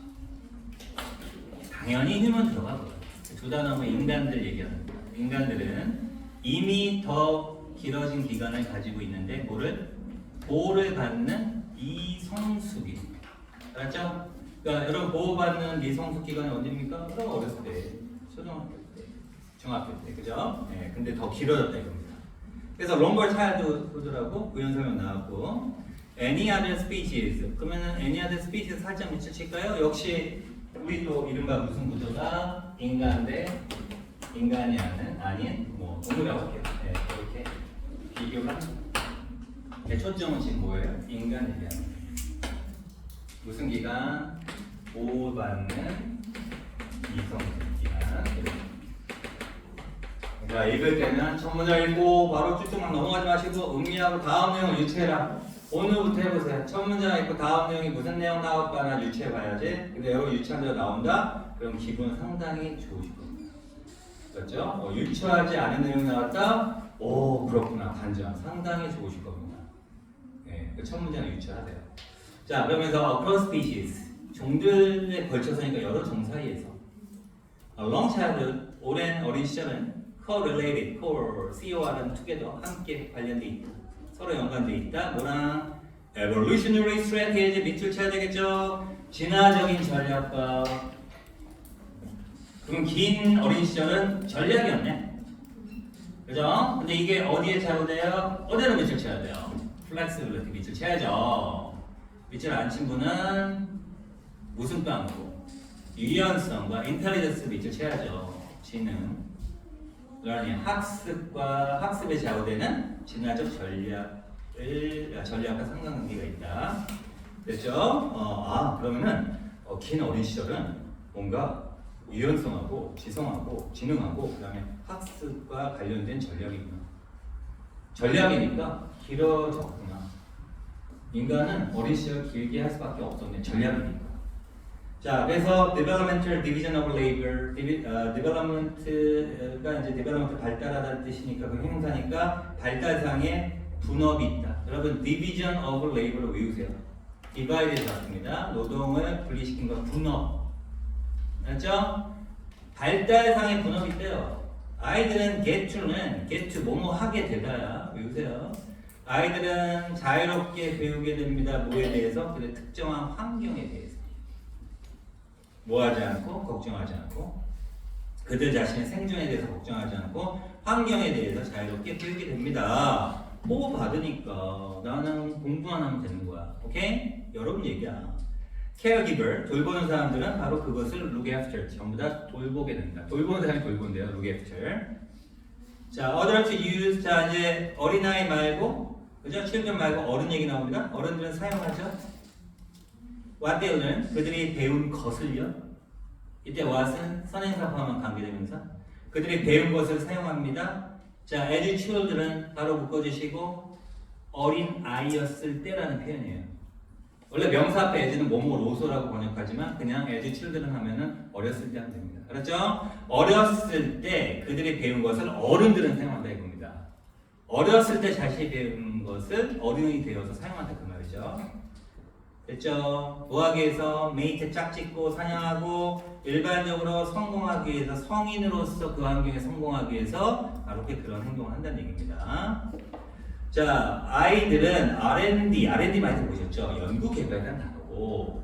당연히 힘은 들어가고요. 두 단어는 인간들 얘기하는 거예요. 인간들은 이미 더 길어진 기간을 가지고 있는데 뭐를? 보호를 받는 이성숙입니다. 알았죠? 그러니까 여러분 보호받는 미성숙 기간이 언제입니까? 어렸을 때, 초등학교 때, 중학교 때, 그죠? 네, 근데 더 길어졌다 이겁니다. 그래서 longer childhood라고 구현 설명 나왔고, any other species. 그러면은 any other species 살짝 밑줄 칠까요? 역시 우리 또 이른바 무슨 구조다? 인간 대 인간이 아닌 뭐 동물이라고 할게요. 네, 이렇게 비교가. 네, 초점은 지금 뭐예요? 인간 얘기하는 거예요. 무슨 기간? 보호받는 이성적 기간. 자, 읽을 때는 첫 문장 읽고 바로 쭉쭉만 넘어가지 마시고 음미하고 다음 내용을 유추해라. 오늘부터 해보세요. 첫 문장 읽고 다음 내용이 무슨 내용 나올까나 유추해봐야지. 근데 여기 유추한 대로 나온다? 그럼 기분 상당히 좋으실 겁니다. 그렇죠? 유추하지 않은 내용이 나왔다? 오, 그렇구나. 반전. 상당히 좋으실 겁니다. 네, 첫 문장을 유추하세요. 자, 그러면서 across species. 종들에 걸쳐서니까 여러 종 사이에서. long childhood, 오랜 어린 시절은 correlated, COR은 together, 함께 관련돼 있다. 서로 연관돼 있다. 뭐랑? evolutionary strategy 밑줄 쳐야 되겠죠? 진화적인 전략과. 그럼 긴 어린 시절은 전략이었네. 그죠? 근데 이게 어디에 작용돼요? 어디로 밑줄 쳐야 돼요? flexibility 밑줄 쳐야죠. 밑줄 안 친 분은 무슨 빵으로? 유연성과 intelligence 밑줄 쳐야죠. 지능. learning, 학습에 좌우되는 진화적 전략과 상관관계가 있다. 됐죠? 그러면은 긴 어린 시절은 뭔가 유연성하고 지성하고 지능하고 그다음에 학습과 관련된 전략이구나. 전략이니까 길어졌구나. 인간은 어린 시절 길게 할 수밖에 없었네. 전략이니까. 자, 그래서 developmental division of labor, development가 이제 development 발달하다는 뜻이니까 그 형사니까 발달상의 분업이 있다. 여러분 division of labor를 외우세요. divide에서 왔습니다. 노동을 분리시킨 거 분업. 알았죠? 발달상의 분업이 있대요. 아이들은 get to 뭐뭐 하게 되다야. 외우세요. 아이들은 자유롭게 배우게 됩니다. 뭐에 대해서? 그의 특정한 환경에 대해서. 뭐하지 않고 걱정하지 않고 그들 자신의 생존에 대해서 걱정하지 않고 환경에 대해서 자유롭게 배우게 됩니다. 보호 받으니까 나는 공부만 하면 되는 거야. 오케이? 여러분 얘기야. caregiver 돌보는 사람들은 바로 그것을 look after 전부 다 돌보게 된다. 돌보는 사람이 돌본대요. look after. 자, order to use. 자, 이제 어린아이 말고 그죠? children 말고 어른 얘기 나옵니다. 어른들은 사용하죠. what they learn, 그들이 배운 것을요. 이때 what은 선행사 포함한 관계대명사. 그들이 배운 것을 사용합니다. 자, as children 바로 묶어주시고 어린 아이였을 때라는 표현이에요. 원래 명사 앞에 as는 뭐뭐로서라고 번역하지만 그냥 as children 하면은 어렸을 때 하면 됩니다. 알았죠? 어렸을 때 그들이 배운 것을 어른들은 사용한다 이겁니다. 어렸을 때 자신이 배운 것을 어른이 되어서 사용한다 그 말이죠. 됐죠? 뭐하기 위해서 메이트 짝짓고 사냥하고 일반적으로 성공하기 위해서 성인으로서 그 환경에 성공하기 위해서 바로 그런 행동을 한다는 얘기입니다. 자, 아이들은 R&D 많이 들어보셨죠? 연구개발이라는 단어고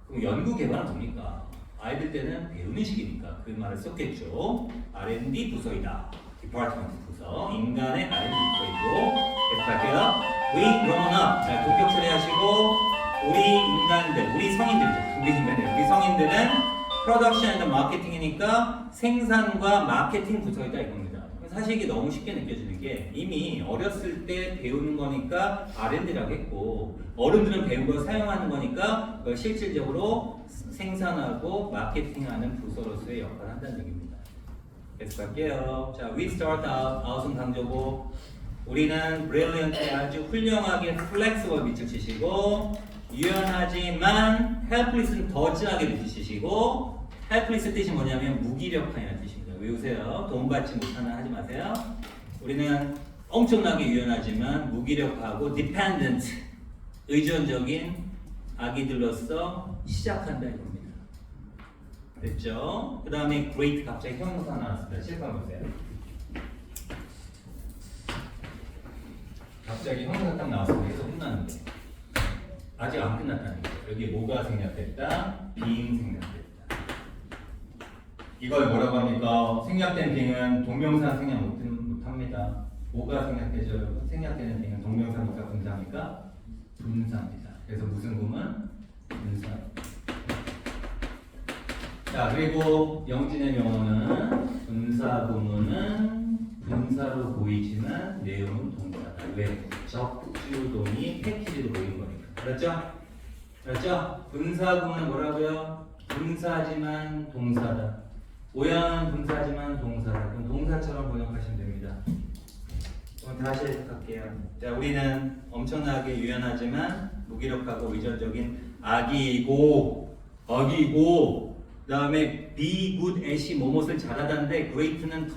그럼 연구개발은 뭡니까? 아이들 때는 배우는 시기니까 그 말을 썼겠죠. R&D 부서이다. 디파트먼트 부서 인간의 R&D 부서이고 계속할게요. We grown up. 자, 본격 처리하시고 우리 인간들, 우리 성인들이죠. 우리 성인들은 프로덕션 앤드 마케팅이니까 생산과 마케팅 부서이다 이겁니다. 사실 이게 너무 쉽게 느껴지는 게 이미 어렸을 때 배우는 거니까 R&D라고 했고 어른들은 배운 걸 사용하는 거니까 그걸 실질적으로 생산하고 마케팅하는 부서로서의 역할을 한다는 얘기입니다. 계속 갈게요. 자, we start out, out은 강조고 우리는 brilliantly 아주 훌륭하게 flexible 밑줄 치시고 유연하지만 helpless는 더 진하게 느끼시고 helpless 뜻이 뭐냐면 무기력한이라는 뜻입니다. 외우세요. 도움받지 못하는 하지 마세요. 우리는 엄청나게 유연하지만 무기력하고 dependent 의존적인 아기들로서 시작한다 이겁니다. 됐죠? 그 다음에 great 갑자기 형용사 나왔습니다. 실감해보세요. 갑자기 형용사 딱 나왔습니다. 그래서 끝났는데 아직 안 끝났다는 거예요. 여기 뭐가 생략됐다? being 생략됐다. 이걸 뭐라고 합니까? 생략된 being은 동명사 생략 못합니다. 뭐가 생략되죠? 생략되는 being은 동명사 뭐가 분사합니까? 분사입니다. 그래서 무슨 구문? 분사. 자, 그리고 영진의 명언은 분사 구문은 분사로 보이지만 내용은 동사다. 왜? 적주동이 패키지로 보이는 거니까. 그렇죠? 그렇죠? 분사 구문은 뭐라고요? 분사지만 동사다. 모양은 분사지만 동사다. 그럼 동사처럼 번역하시면 됩니다. 그럼 다시 해석할게요. 자, 우리는 엄청나게 유연하지만 무기력하고 의존적인 아기고, 그 다음에 be good at이 뭐뭇을 잘하다는데 great는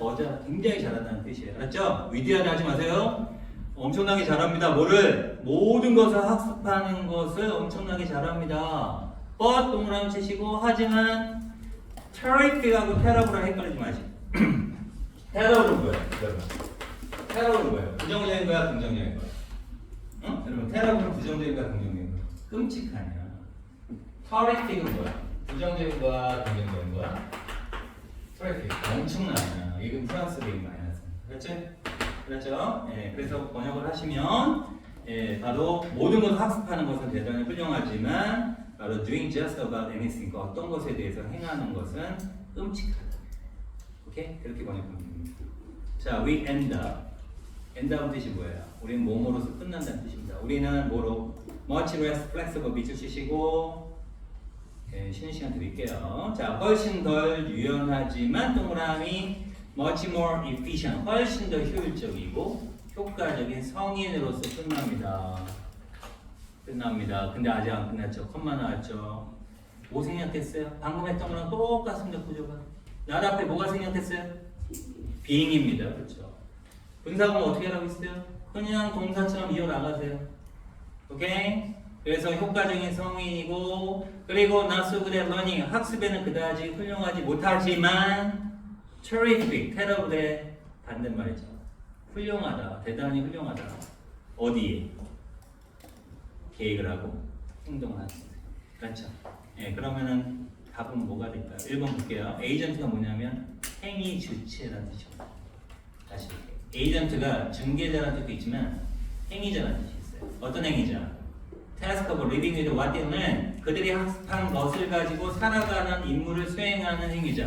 굉장히 잘하다는 뜻이에요. 알았죠? 위대하다 하지 마세요. 엄청나게 잘합니다. 뭐를? 모든 것을 학습하는 것을 엄청나게 잘합니다. but 동그라미 치시고 하지만 terrific하고 terrible랑 헷갈리지 마시고 terrible은 뭐예요? 여러분? terrible은 뭐예요? 부정적인 거야? 긍정적인 거야? 응? 여러분 terrible은 부정적인 거야? 긍정적인 거야? 끔찍하냐? terrific은 뭐야? 부정적인 거야? 긍정적인 거야? terrific 엄청나냐? 이건 프랑스 베인 많이 났습니다. 그렇지? 그렇죠? 예, 그래서 번역을 하시면 예, 바로 모든 것을 학습하는 것은 대단히 훌륭하지만 바로 doing just about anything 어떤 것에 대해서 행하는 것은 끔찍하다. 오케이? 그렇게 번역하면 됩니다. 자, we end up. end up은 뜻이 뭐예요? 우리는 뭐뭐로서 끝난다는 뜻입니다. 우리는 뭐로? much less flexible 밑줄 치시고 예, 쉬는 시간 드릴게요. 자, 훨씬 덜 유연하지만 동그라미 much more efficient, 훨씬 더 효율적이고 효과적인 성인으로서 끝납니다. 근데 아직 안 끝났죠. 컴마 나왔죠. 뭐 생략했어요? 방금 했던 거랑 똑같습니다. 구조가. 나라 앞에 뭐가 생략했어요? being입니다. 그렇죠. 분사구문 어떻게 하라고 했어요? 그냥 동사처럼 이어나가세요. 오케이? 그래서 효과적인 성인이고 그리고 not so good at learning 학습에는 그다지 훌륭하지 못하지만 terrific, terrible의 반대말이죠. 훌륭하다, 대단히 훌륭하다. 어디에? 계획을 하고 행동을 하는 거예요. 그렇죠? 예, 그러면은 답은 뭐가 될까요? 1번 볼게요. 에이전트가 뭐냐면 행위 주체라는 뜻입니다. 다시 볼게요. 에이전트가 중개자라는 뜻도 있지만 행위자라는 뜻이 있어요. 어떤 행위자? task of living with what 는 그들이 학습한 것을 가지고 살아가는 임무를 수행하는 행위자.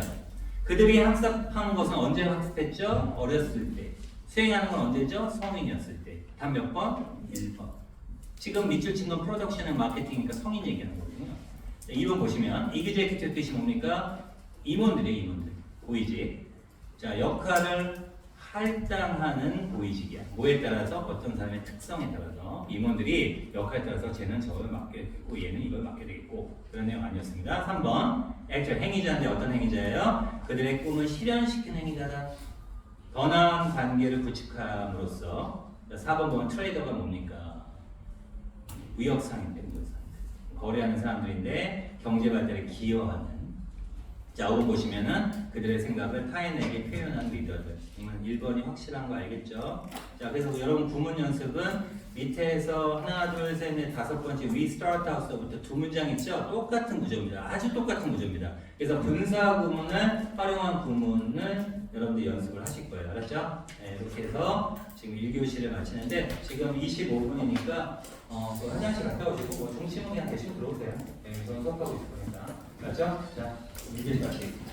그들이 학습한 것은 언제 학습했죠? 어렸을 때. 수행하는 건 언제죠? 성인이었을 때. 단 몇 번? 1번. 지금 밑줄 친 건 프로덕션 앤 마케팅이니까 성인 얘기하는 거거든요. 2번 보시면 이그제큐티브 뜻이 뭡니까? 임원들이에요, 임원들. 고위직. 자, 역할을 할당하는 고위직이야. 뭐에 따라서? 어떤 사람의 특성에 따라서 임원들이 역할에 따라서 쟤는 저걸 맡게 되고 얘는 이걸 맡게 되겠고 그런 내용 아니었습니다. 3번 액션 행위자인데 어떤 행위자예요? 그들의 꿈을 실현시키는 행위자다. 더 나은 관계를 구축함으로써 4번 보면 트레이더가 뭡니까? 무역상인데 무역상. 거래하는 사람들인데 경제 발달에 기여하는. 자, 5번 보시면은 그들의 생각을 타인에게 표현하는 리더들. 그러면 1번이 확실한 거 알겠죠? 자, 그래서 여러분 구문 연습은 밑에서 하나, 둘, 셋, 넷, 5번째 we start out서부터 두 문장 있죠? 똑같은 구조입니다. 아주 똑같은 구조입니다. 그래서 분사 구문을 활용한 구문을 여러분들 연습을 하실 거예요. 알았죠? 네, 이렇게 해서 지금 1교시를 마치는데 지금 25분이니까 그 화장실 갔다 오시고 뭐 중심은 그냥 대충 들어오세요. 네, 저는 수업하고 있을 거니까. 알았죠? 자, 1교시 마치겠습니다.